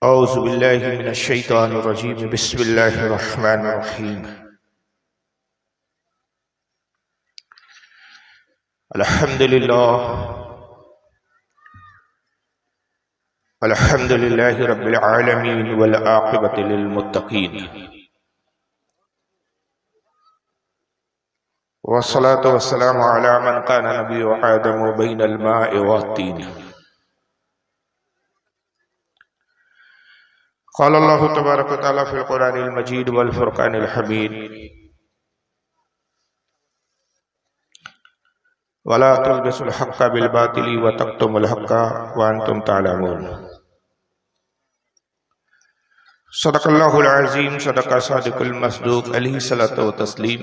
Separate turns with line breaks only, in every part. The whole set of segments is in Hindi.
औज़ु बिल्लाहि मिनश शैतानिर रजीम बिस्मिल्लाहिर रहमानिर रहीम। अल्हम्दुलिल्लाहि रब्बिल आलमीन वल आक़िबतु लिल मुत्तक़ीन वस्सलातु वस्सलामु अला मन काना नबिय्यु आदम बैनल माइ वत्तीन। क़ाला अल्लाहु तबारक व तआला फ़िल क़ुरआनिल मजीद वल फ़ुरक़ानिल हमीद वला तुलबिसुल हक़्क़ बिल बातिल व तक्तुमुल हक़्क़ व अंतुम तअलमून। सदक़ल्लाहुल अज़ीम, सदक़ सादिक़ुल मस्दूक़ अलैहि सलातो व तस्लीम।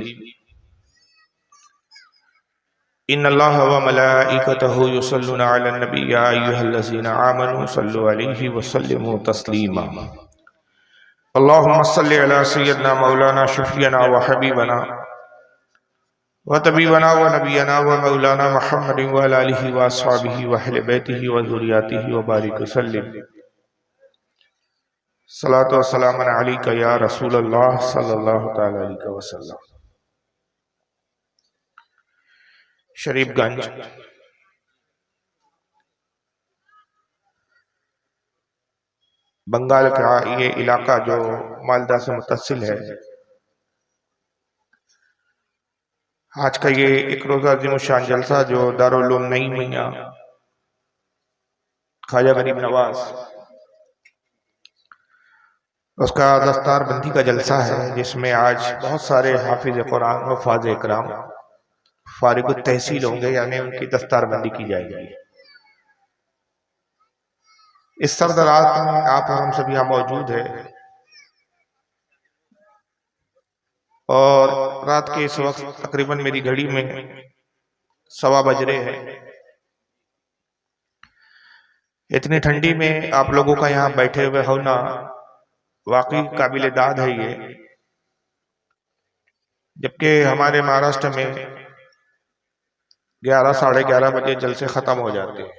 इन्नल्लाह व मलाइकतहु युसल्लूना अलन नबी या अय्युहल्लज़ीना आमनू सल्लु अलैहि व सल्लिमू तस्लीमा। अल्लाहुम्मा सल्लि अला सय्यिदना मौलाना शफ़ीअना व हबीबना व तबीबना व नबियना व मौलाना मुहम्मदिन व अला आलिहि व अस्हाबिहि व अहले बैतिहि व ज़ुर्रिय्यतिहि व बारिक वसल्लिम। सलातो व सलामन अलैका या रसूलल्लाह सल्लल्लाहु तआला अलैहि वसल्लम। शरीफगंज बंगाल का ये इलाका जो मालदा से मुत्तसिल है, आज का ये एक रोजा अज़ीमुश्शान जलसा जो दारुल उलूम नई मियां ख्वाजा गरीब नवाज उसका दस्तार बंदी का जलसा है, जिसमें आज बहुत सारे हाफिज कुरान और फाज़ इकराम फारिगुत तहसील होंगे, यानी उनकी दस्तार बंदी की जाएगी। इस सर्द रात में आप हम सब यहाँ मौजूद है और रात के इस वक्त तकरीबन मेरी घड़ी में 1:15 बज रहे हैं। इतनी ठंडी में आप लोगों का यहाँ बैठे हुए होना वाकई काबिल दाद है ये, जबकि हमारे महाराष्ट्र में 11 साढ़े 11 बजे जलसे खत्म हो जाते हैं,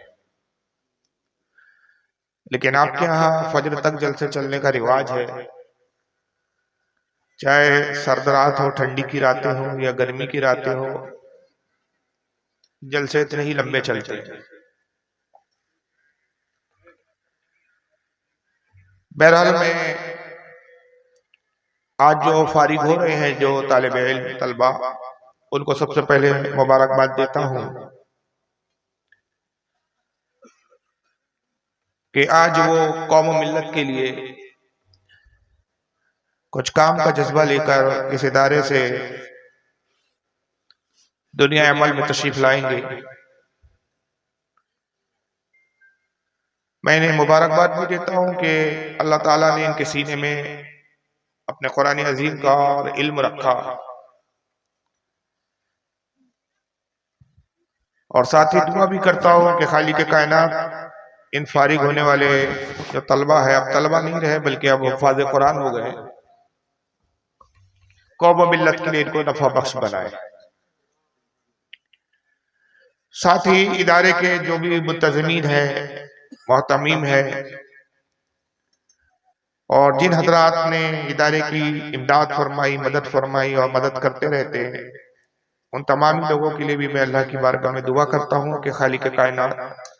लेकिन आपके यहाँ फजर तक जलसे चलने का रिवाज है। चाहे सर्द रात हो, ठंडी की रातें हो या गर्मी की रातें हो, जलसे इतने ही लंबे चलते हैं। बहरहाल मैं आज जो फारिग हो रहे हैं, जो तालिब इल्म तलबा, उनको सबसे पहले मुबारकबाद देता हूं कि आज वो कौम मिल्लत के लिए कुछ काम का जज्बा लेकर इस इदारे से दुनिया अमल में तशरीफ लाएंगे। मैं इन्हें मुबारकबाद भी देता हूं कि अल्लाह ताला ने इनके सीने में अपने कुरान अजीम का और इल्म रखा, और साथ ही दुआ भी करता हूं कि खालिक कायनात इन फारिग होने वाले जो तलबा है, अब तलबा नहीं रहे बल्कि अब हुफ़ाज़ कुरान हो गए, कौम मिल्लत के लिए इनको नफा बख्श बनाए। साथ ही इदारे के जो भी मुतज़मीन है, मोहतमीम है, और जिन हजरात ने इदारे की इमदाद फरमाई, मदद फरमाई और मदद करते रहते हैं, उन तमाम लोगों के लिए भी मैं अल्लाह की बारगाह में दुआ करता हूं कि खालिक कायनात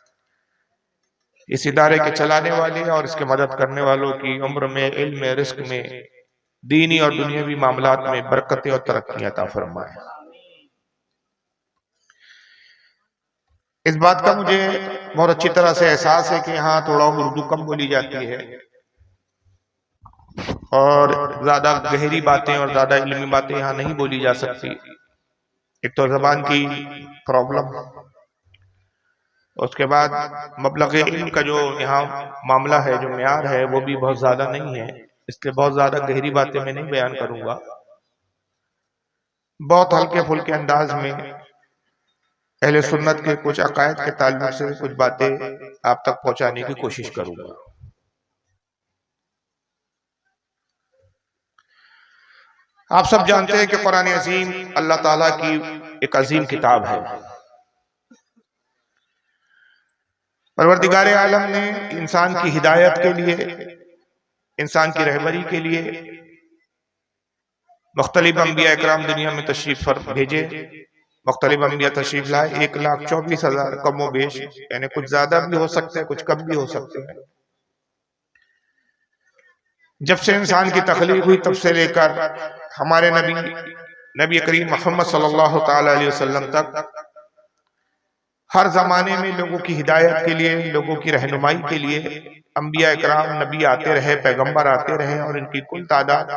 इस इदारे के चलाने वाले और इसके मदद करने वालों की उम्र में, इल्म में, रिस्क में, दीनी और दुनियावी मामलात में बरकतें और तरक्कियां अता फरमाए। इस बात का मुझे बहुत अच्छी तरह से एहसास है कि यहाँ थोड़ा उर्दू कम बोली जाती है और ज्यादा गहरी बातें और ज्यादा इल्मी बातें यहाँ नहीं बोली जा सकती। एक तो जबान की प्रॉब्लम, उसके बाद मबलग इल्म का जो यहाँ मामला है, जो म्यार है, वो भी बहुत ज्यादा नहीं है, इसलिए बहुत ज्यादा गहरी बातें मैं नहीं बयान करूंगा। बहुत हल्के फुल्के अंदाज में अहले सुन्नत के कुछ अकायद के ताल्लुक से कुछ बातें आप तक पहुंचाने की कोशिश करूंगा। आप सब जानते हैं कि कुरान अजीम अल्लाह ताला की एक अजीम किताब है। परवरदिगार आलम ने इंसान की हिदायत के लिए इंसान की रहबरी के लिए मुख्तलिफ अंबिया इकराम दुनिया में तशरीफ भेजे, मुख्तलिफ अंबिया तशरीफ लाए। 1,24,000 कमो बेश, यानी कुछ ज्यादा भी हो सकते हैं, कुछ कम भी हो सकते हैं। जब से इंसान की तख्लीक हुई तब से लेकर हमारे नबी करीम मोहम्मद सल्लल्लाहु ताला अलैहि वसल्लम तक हर जमाने में लोगों की हिदायत के लिए, लोगों की रहनुमाई के लिए अंबिया इकराम नबी आते रहे, पैगंबर आते रहे, और इनकी कुल तादाद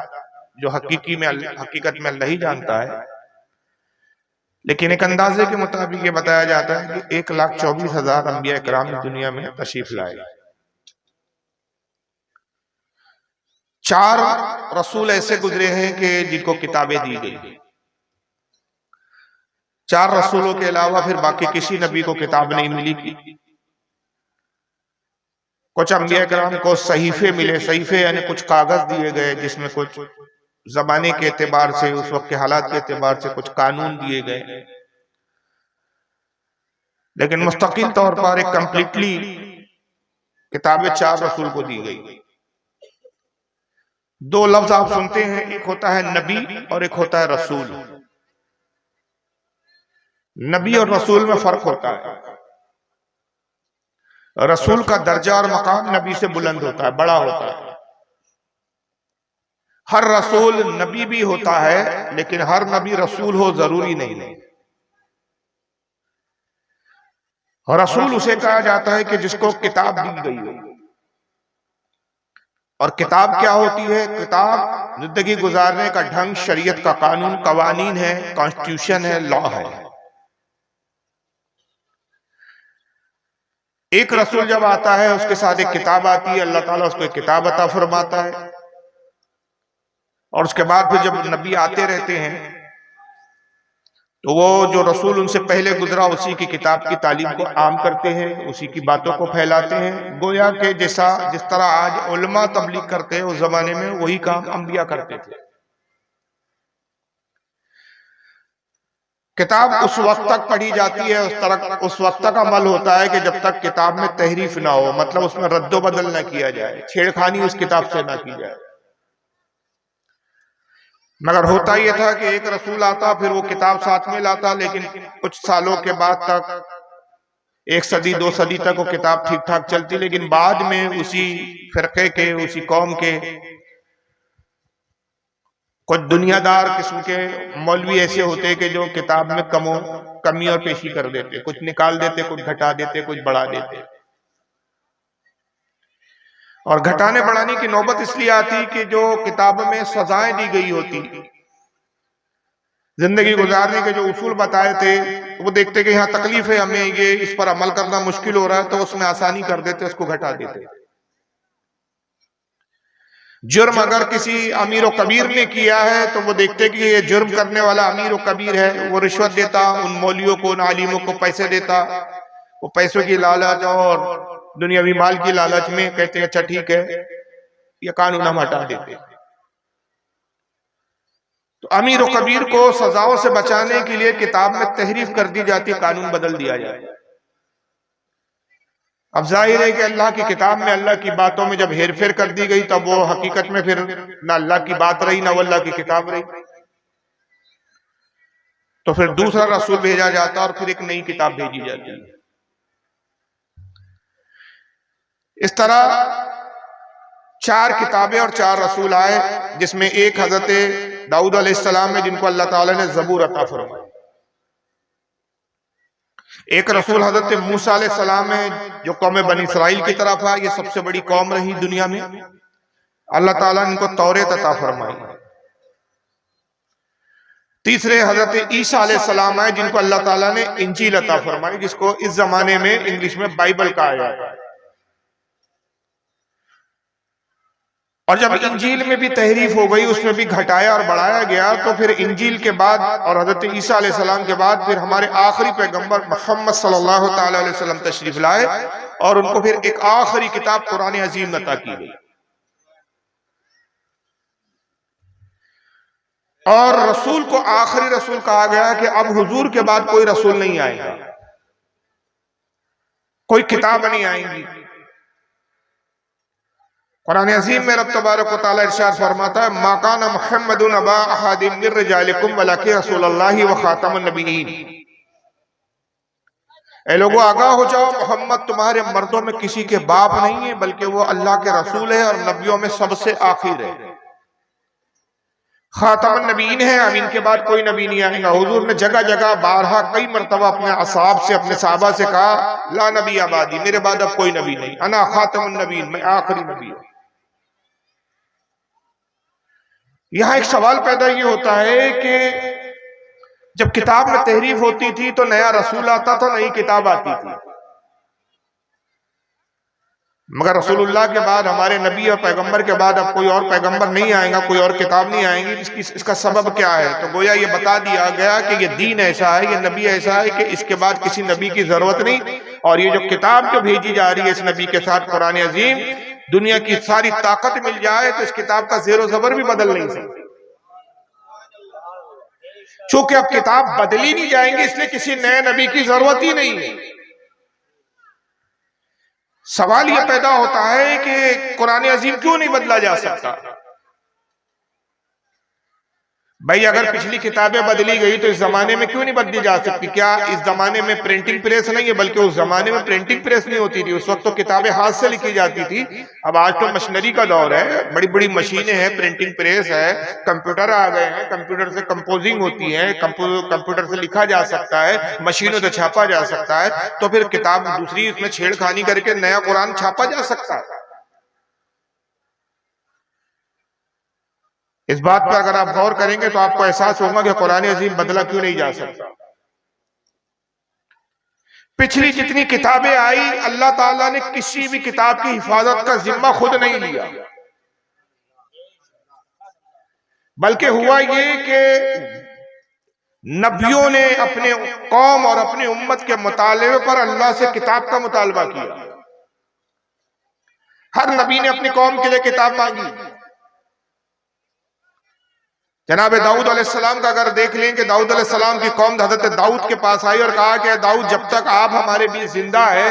जो हकीकत में अल्लाह ही जानता है, लेकिन एक अंदाजे के मुताबिक ये बताया जाता है कि 1,24,000 अंबिया इकराम दुनिया में तशरीफ लाए। 4 रसूल ऐसे गुजरे हैं कि जिनको किताबें दी गई। 4 रसूलों के अलावा फिर बाकी किसी नबी को किताब नहीं मिली। कुछ अंबिया किराम को सहीफे मिले, सहीफे यानी कुछ कागज दिए गए जिसमें कुछ जमाने के एतबार से, उस वक्त के हालात के एतबार से कुछ कानून दिए गए, लेकिन मुस्तकिल तौर पर एक कंप्लीटली किताबें 4 रसूल को दी गई। 2 लफ्ज आप सुनते हैं, एक होता है नबी और एक होता है रसूल। नबी और रसूल में फर्क होता है। रसूल का दर्जा और मकाम नबी से बुलंद होता है, बड़ा होता है। हर रसूल नबी भी होता है, लेकिन हर नबी रसूल हो जरूरी नहीं। रसूल उसे कहा जाता है कि जिसको किताब दी गई हो। और किताब क्या होती है? किताब जिंदगी गुजारने का ढंग, शरीयत का कानून, कवानीन है, कॉन्स्टिट्यूशन है, लॉ है। एक रसूल जब आता है उसके साथ एक किताब आती है, अल्लाह ताला उसको एक किताब अता फरमाता है। और उसके बाद फिर जब नबी आते रहते हैं तो वो जो रसूल उनसे पहले गुजरा उसी की किताब की तालीम को आम करते हैं, उसी की बातों को फैलाते हैं। गोया के जिस तरह आज उलमा तबलीग करते हैं, उस जमाने में वही काम अंबिया करते थे। किताब उस वक्त तक पढ़ी जाती है, उस वक्त तक अमल होता है कि जब तक किताब में तहरीफ ना हो, मतलब उसमें रद्दो बदल ना किया जाए, छेड़खानी उस किताब से ना की जाए। मगर होता यह था कि एक रसूल आता, फिर वो किताब साथ में लाता, लेकिन कुछ सालों के बाद तक, 1 सदी 2 सदी तक वो किताब ठीक ठाक चलती। लेकिन बाद में उसी फिरके के, उसी कौम के कुछ दुनियादार किस्म के मौलवी ऐसे होते कि जो किताब में कमी और पेशी कर देते, कुछ निकाल देते, कुछ घटा देते, कुछ बढ़ा देते। और घटाने बढ़ाने की नौबत इसलिए आती कि जो किताब में सजाएं दी गई होती, जिंदगी गुजारने के जो उसूल बताए थे, वो देखते कि यहाँ तकलीफ है, हमें ये इस पर अमल करना मुश्किल हो रहा है, तो उसमें आसानी कर देते, उसको घटा देते। जुर्म अगर किसी अमीर व कबीर ने किया है तो वो देखते कि ये जुर्म करने वाला अमीर व कबीर है, वो रिश्वत देता, उन मौलियों को, उन आलिमों को पैसे देता। वो पैसों की लालच और दुनियावी माल की लालच में कहते हैं अच्छा ठीक है, ये कानून हम हटा देते। तो अमीर व कबीर को सजाओं से बचाने के लिए किताब में तहरीफ कर दी जाती, कानून बदल दिया जाए। अब जाहिर है कि अल्लाह की किताब में अल्लाह की बातों में जब हेरफेर कर दी गई, तब वो हकीकत में फिर ना अल्लाह की बात रही, ना अल्लाह की किताब रही। तो फिर दूसरा रसूल भेजा जाता और फिर एक नई किताब भेजी जाती। इस तरह 4 किताबें और 4 रसूल आए, जिसमें एक हजरत दाऊद अलैहिस्सलाम है, जिनको अल्लाह ताला ने ज़बूर अता फरमाई। एक रसूल हजरत मूसा अलैहिस्सलाम है, जो कौम बनी इसराइल की तरफ है। ये सबसे बड़ी कौम रही दुनिया में, अल्लाह ताला ने इनको तौरेत अता फरमाई। तीसरे हजरत ईसा अलैहिस्सलाम है, जिनको अल्लाह ताला ने इंजील अता फरमाई, जिसको इस जमाने में इंग्लिश में बाइबल कहा जाता है। और जब इंजील में भी तहरीफ हो गई, उसमें भी घटाया और बढ़ाया गया, तो फिर इंजील के बाद और हजरत ईसा अलैहिस्सलाम के बाद फिर हमारे आखिरी पैगंबर मोहम्मद सल्लल्लाहु ताला अलैहि वसल्लम तशरीफ लाए, और उनको फिर एक आखिरी किताब कुरान अजीम अता की गई। और रसूल को आखिरी रसूल कहा गया कि अब हुजूर के बाद कोई रसूल नहीं आएगा, कोई किताब नहीं आएगी, कुरान अज़ीम में रब तबारक व तआला इरशाद फरमाता है, मा काना मुहम्मदुन अबा अहदिम मिन रिजालिकुम वलाकिन रसूलुल्लाहि व खातमुन नबिय्यीन। ए लोगों, आगाह हो जाओ, मोहम्मद तुम्हारे मर्दों में किसी के बाप नहीं है, बल्कि वो अल्लाह के रसूल है और नबियों में सबसे आखिर है, खातमुन नबीन है। अब इनके बाद कोई नबी नहीं आएगा। हुजूर ने जगह जगह बारहा कई मरतबा अपने असहाब से, अपने साहबा से कहा, ला नबी आबादी, मेरे बाद अब कोई नबी नहीं, अना खातमुन नबीन, मैं आखिरी नबी हूं। यहां एक सवाल पैदा ये होता है कि जब किताब में तहरीफ होती थी तो नया रसूल आता था, नई किताब आती थी, मगर रसूलुल्लाह के बाद, हमारे नबी और पैगंबर के बाद अब कोई और पैगंबर नहीं आएगा, कोई और किताब नहीं आएगी। इसका सबब क्या है? तो गोया ये बता दिया गया कि ये दीन ऐसा है, ये नबी ऐसा है कि इसके बाद किसी नबी की जरूरत नहीं। और ये जो किताब जो भेजी जा रही है इस नबी के साथ, कुरान अजीम, दुनिया की सारी ताकत मिल जाए तो इस किताब का ज़ेरो ज़बर भी बदल नहीं सकती। चूंकि अब किताब बदली नहीं जाएंगी, इसलिए किसी नए नबी की जरूरत ही नहीं है। सवाल यह पैदा होता है कि कुरान अजीम क्यों नहीं बदला जा सकता? भाई, अगर पिछली किताबें बदली गई तो इस जमाने में क्यों नहीं बदली जा सकती? क्या इस जमाने में प्रिंटिंग प्रेस नहीं है? बल्कि उस जमाने में प्रिंटिंग प्रेस नहीं होती थी, उस वक्त तो किताबें हाथ से लिखी जाती थी। अब आज तो मशीनरी का दौर है, बड़ी बड़ी मशीनें हैं, प्रिंटिंग प्रेस है, कंप्यूटर आ गए हैं, कंप्यूटर से कंपोजिंग होती है, कंप्यूटर से लिखा जा सकता है, मशीनों से छापा जा सकता है। तो फिर किताब दूसरी उसमें छेड़खानी करके नया कुरान छापा जा सकता है। इस बात पर अगर आप गौर करेंगे तो आपको एहसास होगा कि कुरान अजीम बदला क्यों नहीं जा सकता। पिछली जितनी किताबें आई, अल्लाह ताला ने किसी भी किताब की हिफाजत का जिम्मा खुद नहीं लिया, बल्कि हुआ ये कि नबियों ने अपने कौम और अपनी उम्मत के मुतालबे पर अल्लाह से किताब का मुतालबा किया। हर नबी ने अपनी कौम के लिए किताब मांगी। जनाब दाऊद अलैहिस्सलाम का अगर देख लें कि दाऊद अलैहिस्सलाम की कौम हजरत दाऊद के पास आई और कहा कि दाऊद, जब तक आप हमारे बीच जिंदा है,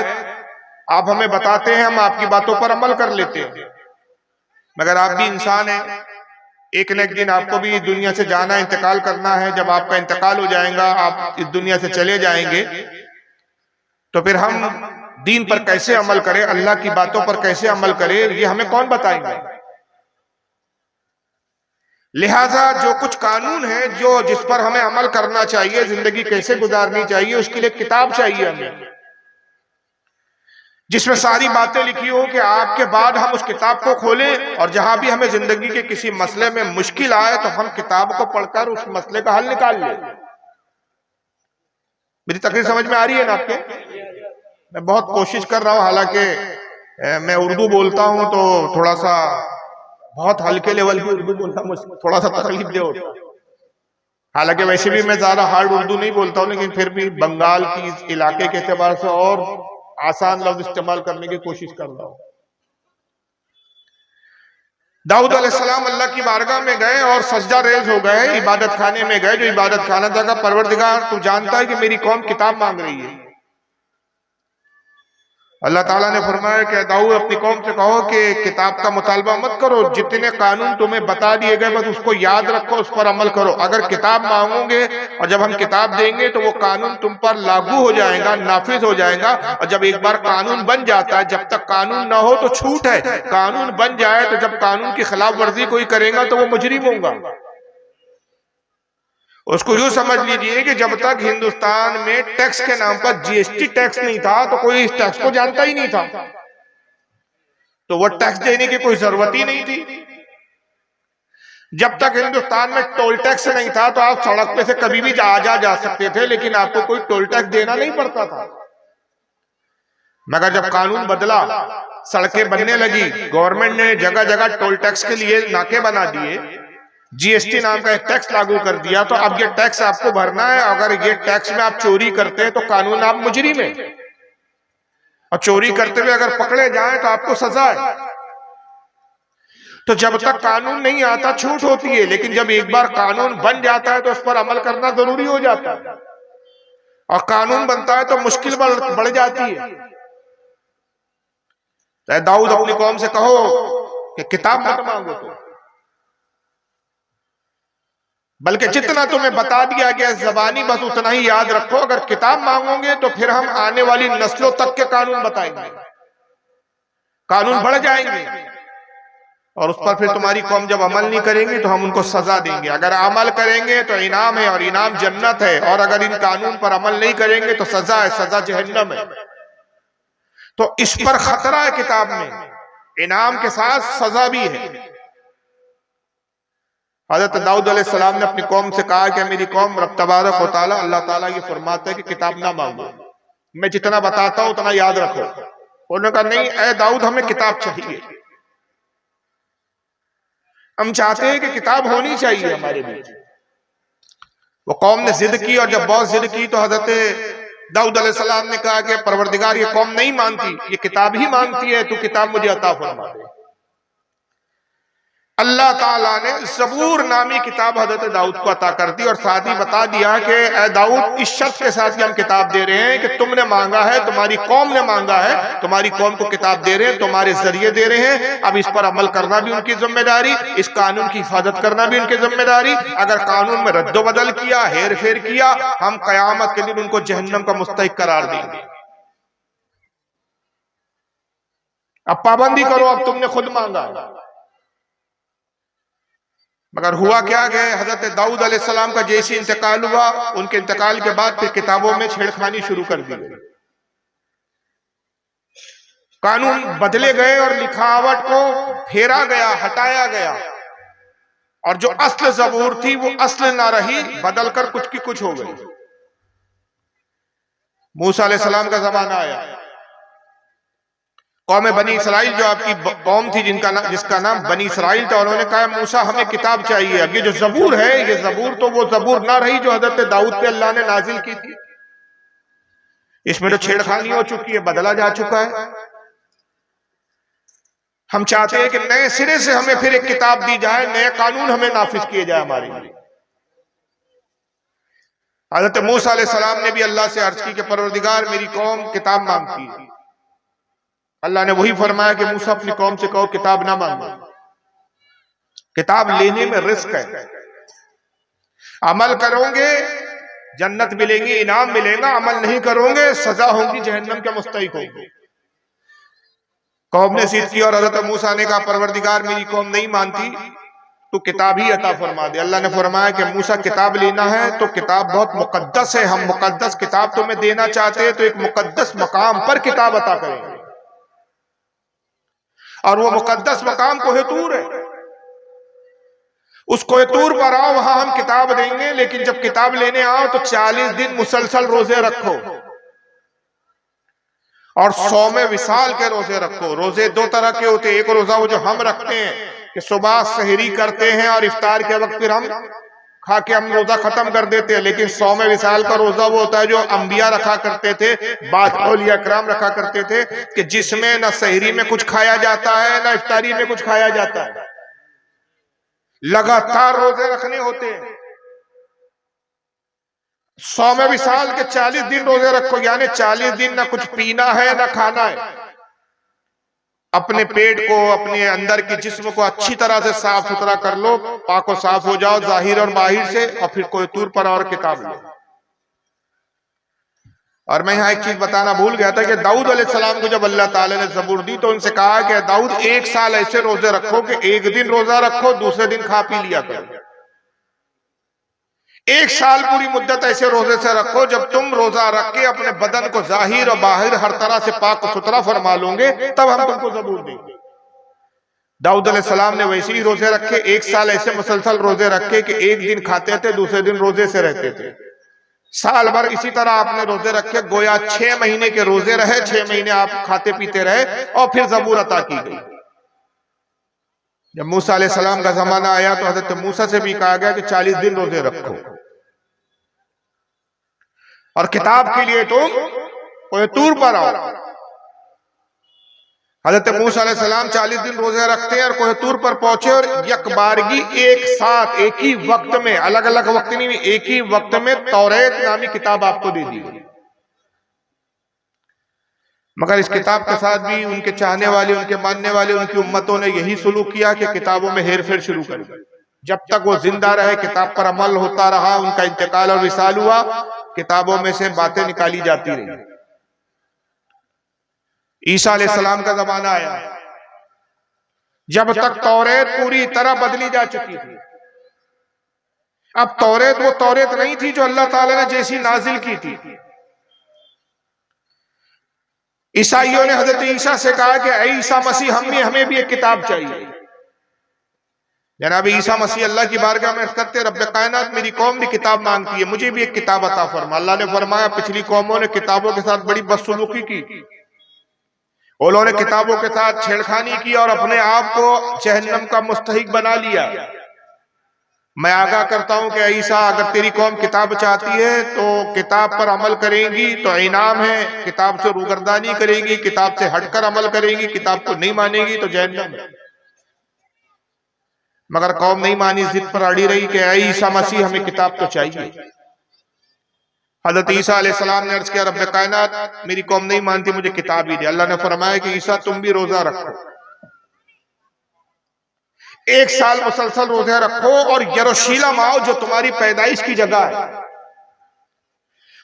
आप हमें बताते हैं, हम आपकी बातों पर अमल कर लेते हैं, मगर आप भी इंसान हैं, एक न एक दिन आपको भी दुनिया से जाना, इंतकाल करना है। जब आपका इंतकाल हो जाएगा, आप इस दुनिया से चले जाएंगे, तो फिर हम दीन पर कैसे अमल करें, अल्लाह की बातों पर कैसे अमल करें, ये हमें कौन बताएंगे? लिहाजा जो कुछ कानून है, जो जिस पर हमें अमल करना चाहिए, जिंदगी कैसे गुजारनी चाहिए, उसके लिए किताब चाहिए हमें, जिसमें सारी बातें लिखी हो कि आपके बाद हम उस किताब को खोलें और जहां भी हमें जिंदगी के किसी मसले में मुश्किल आए तो हम किताब को पढ़कर उस मसले का हल निकाल लें। मेरी तकरीर समझ में आ रही है ना आपके? मैं बहुत कोशिश कर रहा हूं, हालांकि मैं उर्दू बोलता हूं तो थोड़ा सा बहुत हल्के लेवल की उर्दू बोलता हूं, थोड़ा सा तकलीफ दे होता। हालांकि वैसे भी मैं ज्यादा हार्ड उर्दू नहीं बोलता हूं, लेकिन फिर भी बंगाल की इस इलाके के एतबार से और आसान लफ्ज इस्तेमाल करने की कोशिश कर रहा हूं। दाऊद अलैहिस्सलाम अल्लाह की बारगाह में गए और सजदा रेज हो गए, इबादत खाने में गए, जो इबादत खाना था, परवरदिगार तू जानता है कि मेरी कौम किताब मांग रही है। अल्लाह ताला ने फरमाया कि दाऊद, अपनी कौम से कहो कि किताब का मुतालबा मत करो, जितने कानून तुम्हें बता दिए गए बस उसको याद रखो, उस पर अमल करो। अगर किताब मांगोगे और जब हम किताब देंगे तो वो कानून तुम पर लागू हो जाएगा, नाफिज हो जाएगा। और जब एक बार कानून बन जाता है, जब तक कानून ना हो तो छूट है, कानून बन जाए तो जब कानून की खिलाफ वर्जी कोई करेगा तो वो मुजरिम होगा। उसको यूं समझ लीजिए कि जब तक हिंदुस्तान में टैक्स के नाम पर जीएसटी टैक्स नहीं था तो कोई इस टैक्स को जानता ही नहीं था, तो वो टैक्स देने की कोई जरूरत ही नहीं थी। जब तक हिंदुस्तान में टोल टैक्स नहीं था तो आप सड़क पे से कभी भी जा सकते थे, लेकिन आपको कोई टोल टैक्स देना नहीं पड़ता था। मगर जब कानून बदला, सड़कें बनने लगी, गवर्नमेंट ने जगह जगह टोल टैक्स के लिए नाके बना दिए, जीएसटी नाम का एक टैक्स लागू कर दिया, तो अब ये टैक्स आपको भरना है। अगर ये टैक्स में आप चोरी करते हैं तो कानून आप मुजरिम है, और चोरी करते हुए अगर पकड़े जाएं तो आपको सजा है। तो जब तक कानून नहीं आता छूट होती है, लेकिन जब एक बार कानून बन जाता है तो उस पर अमल करना जरूरी हो जाता है, और कानून बनता है तो मुश्किल बढ़ जाती है। दाऊद, अपनी कौम से कहो कि किताब मत मांगो तो, बल्कि जितना तुम्हें बता दिया गया जबानी बस उतना ही याद रखो। अगर किताब मांगोगे तो फिर हम आने वाली नस्लों तक के कानून बताएंगे, कानून बढ़ जाएंगे, और उस पर फिर तुम्हारी कौम जब अमल नहीं करेंगे तो हम उनको सजा देंगे। अगर अमल करेंगे तो इनाम है, और इनाम जन्नत है, और अगर इन कानून पर अमल नहीं करेंगे तो सजा है, सजा जहन्नम है। तो इस पर खतरा है किताब में, इनाम के साथ सजा भी है। हजरत दाऊद अलैहिस्सलाम ने अपनी कौम से कहा कि मेरी कौम, रब तबारक व तआला अल्लाह ताला ये फरमाता है कि किताब ना मांगो, मैं जितना बताता हूं उतना याद रखो। उन्होंने कहा नहीं ऐ दाऊद, हमें किताब चाहिए, हम चाहते हैं कि किताब होनी चाहिए हमारे बीच। वो कौम ने जिद की, और जब बहुत जिद की तो हजरत दाऊद अलैहिस्सलाम ने कहा कि परवरदिगार ये कौम नहीं मानती, ये किताब ही मांगती है, तू किताब मुझे अता फरमा दे। अल्लाह ताला ने ज़बूर नामी किताब हजरत दाऊद को अता कर दी, और साथ ही बता दिया कि ऐ दाऊद, इस शर्त के साथ कि हम किताब दे रहे हैं कि तुमने मांगा है, तुम्हारी कौम ने मांगा है, तुम्हारी कौम को किताब दे रहे हैं, तुम्हारे जरिए दे रहे हैं। अब इस पर अमल करना भी उनकी जिम्मेदारी, इस कानून की हिफाजत करना भी उनकी जिम्मेदारी। अगर कानून में रद्दो बदल किया, हेर फेर किया, हम कयामत के दिन उनको जहन्नम का मुस्तहिक करार देंगे। अब पाबंदी करो, अब तुमने खुद मांगा। मगर हुआ क्या कि हजरत दाऊद अलैहिस्सलाम का जैसे इंतकाल हुआ, उनके इंतकाल के बाद फिर किताबों में छेड़खानी शुरू कर दी गई, कानून बदले गए और लिखावट को फेरा गया, हटाया गया, और जो असल ज़बूर थी वो असल ना रही, बदलकर कुछ की कुछ हो गई। मूसा अलैहिस्सलाम का जमाना आया, कौम बनी इसराइल जो आपकी कौम थी, जिसका नाम बनी इसराइल था, उन्होंने कहा मूसा हमें किताब चाहिए। अब ये जो ज़बूर है, ये ज़बूर तो वो ज़बूर ना रही जो हजरत दाऊद पे अल्लाह ने नाजिल की थी, इसमें तो छेड़खानी हो चुकी है, बदला जा चुका है। हम चाहते हैं कि नए सिरे से हमें फिर एक किताब दी जाए, नए कानून हमें नाफिज किए जाए हमारे लिए। हजरत मूसा अलैहिस्सलाम ने भी अल्लाह से अर्ज की कि परवरदिगार, मेरी कौम किताब मांगती है। अल्लाह ने वही फरमाया कि मूसा अपनी कौम से कहो किताब ना मांगो, किताब लेने में रिस्क है, अमल करोगे जन्नत मिलेगी, इनाम मिलेगा, अमल नहीं करोगे सजा होगी, जहन्नम के मुस्तहिक होगी। कौम ने जिद की और हजरत मूसा ने कहा परवरदिगार, मेरी कौम नहीं मानती, तो किताब ही अता फरमा दे। अल्लाह ने फरमाया कि मूसा किताब लेना है तो किताब बहुत मुकद्दस है, हम मुकद्दस किताब तुम्हें देना चाहते हैं तो एक मुकद्दस मकाम पर किताब अता करेंगे, और वो मुकद्दस मकाम कोहितूर है। उस कोहितूर पर आओ, वहां हम किताब देंगे, लेकिन जब किताब लेने आओ तो 40 दिन मुसलसल रोजे रखो, और 100 विसाल के रोजे रखो। रोजे दो तरह के होते हैं, एक रोजा वो जो हम रखते हैं कि सुबह सहरी करते हैं और इफ्तार के वक्त फिर हम खा के हम रोजा खत्म कर देते हैं, लेकिन 100 विसाल का रोजा वो होता है जो अंबिया रखा करते थे, औलिया किराम रखा करते थे, कि जिसमें न सहरी में कुछ खाया जाता है न इफ्तारी में कुछ खाया जाता है, लगातार रोजे रखने होते हैं। 100 विसाल के 40 दिन रोजे रखो, यानी 40 दिन ना कुछ पीना है ना खाना है। अपने पेट को, अपने अंदर के जिस्म को अच्छी तरह से साफ सुथरा कर लो, पाको साफ हो जाओ जाहिर और बाहिर से, और फिर कोई तूर पर और किताब लो। और मैं यहाँ एक चीज बताना भूल गया था कि दाऊद अलैहिस्सलाम को जब अल्लाह ताला ने ज़बूर दी तो उनसे कहा कि दाऊद 1 साल ऐसे रोजे रखो कि एक दिन रोजा रखो, दूसरे दिन खा पी लिया करो। 1 साल पूरी मुद्दत ऐसे रोजे से रखो, जब तुम रोजा रख के अपने बदन को जाहिर और बाहिर हर तरह से पाक सुथरा फरमा लोगे, तब हम तुमको ज़बूर देंगे। दाऊद अलैहिस्सलाम ने वैसे ही रोजे रखे, 1 साल ऐसे मुसलसल रोजे रखे कि एक दिन खाते थे, दूसरे दिन रोजे से रहते थे। साल भर इसी तरह आपने रोजे रखे, गोया 6 महीने के रोजे रहे, 6 महीने आप खाते पीते रहे, और फिर ज़बूर अता की गई। जब मूसा अलैहिस्सलाम का जमाना आया तो हजरत मूसा से भी कहा गया कि 40 दिन रोजे रखो, और किताब के लिए तुम कोई तूर पर आओ। हजरत मूसा अलैहिस्सलाम 40 दिन रोजे रखते हैं और कोहितूर पर पहुंचे, और यकबारगी एक साथ एक ही वक्त में, अलग अलग वक्त नहीं, एक ही वक्त में तौरेत नामी किताब आपको दे दी गई। मगर इस किताब के साथ भी उनके चाहने वाले, उनके मानने वाले, उनकी उम्मतों ने यही सलूक किया कि किताबों में हेर फेर शुरू कर दी। जब तक वो जिंदा रहे, किताब पर अमल होता रहा, उनका इंतकाल और विसाल हुआ, किताबों में से बातें निकाली जाती रही। ईसा अलैहिस्सलाम का जमाना आया, जब तक तौरेत पूरी तरह बदली जा चुकी थी। अब तौरेत वो तौरेत नहीं थी जो अल्लाह ताला ने जैसी नाजिल की थी। ईसाइयों ने हजरत ईसा से कहा कि ऐ ईसा मसीह, हमें भी एक किताब चाहिए। जनाब ईसा मसीह अल्लाह की बारगाह में अर्ज़ करते, रब्बे कायनात, मेरी कौम भी किताब मांगती है, मुझे भी एक किताब अता फरमा। अल्लाह ने फरमाया, पिछली कौमों ने किताबों के साथ बड़ी बदसलूकी की, उन्होंने किताबों के साथ छेड़खानी की और अपने आप को जहन्नम का मुस्तहिक बना लिया। मैं आगाह करता हूं कि ईसा, अगर तेरी कौम किताब चाहती है तो किताब पर अमल करेंगी तो इनाम है, किताब से रूगर्दानी करेंगी, किताब से हटकर अमल करेंगी, किताब को नहीं मानेगी तो जहन्नम है। मगर कौम नहीं मानी, जिद पर अड़ी रही कि ऐ ईसा मसीह, हमें किताब तो चाहिए। हजरत ईसा अलैहिस्सलाम ने अर्ज किया, रब्बे कायनात, मेरी कौम नहीं मानती, मुझे किताब ही दे। अल्लाह ने फरमाया कि ईसा, तुम भी रोजा रखो, 1 साल मुसलसल रोजे रखो और यरूशलेम आओ जो तुम्हारी पैदाइश की जगह है।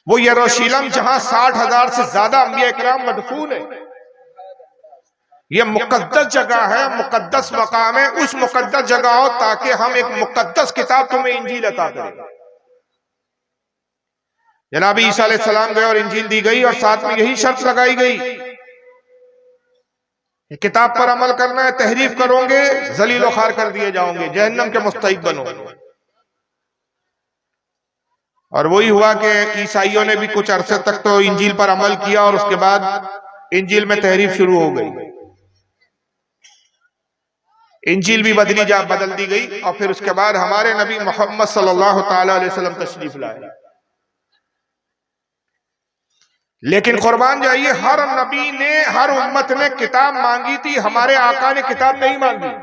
वो यरूशलेम जहां 60,000 से ज्यादा अंबिया इकराम मदफून है। ये मुकद्दस जगह है, मुकद्दस मकाम है। उस मुकद्दस जगह आओ ताकि हम एक मुकद्दस किताब तुम्हें इंजील अता करें। जनाब ईसा अलैहिस्सलाम गए और इंजील दी गई, और साथ में यही शर्त लगाई गई, किताब पर अमल करना है, तहरीफ करोगे जलीलो खार कर दिए जाओगे, जहन्नम के मुस्तहिक बनोगे। और वही हुआ कि ईसाइयों ने भी कुछ अरसे तक तो इंजील पर अमल किया और उसके बाद इंजील में तहरीफ शुरू हो गई, इंजील भी बदल दी गई। और फिर उसके बाद हमारे नबी मोहम्मद सल्लल्लाहु ताला अलैहि वसल्लम तशरीफ लाए। लेकिन कुर्बान जाइए, हर नबी ने, हर उम्मत ने किताब मांगी थी, हमारे आका ने किताब नहीं मांगी।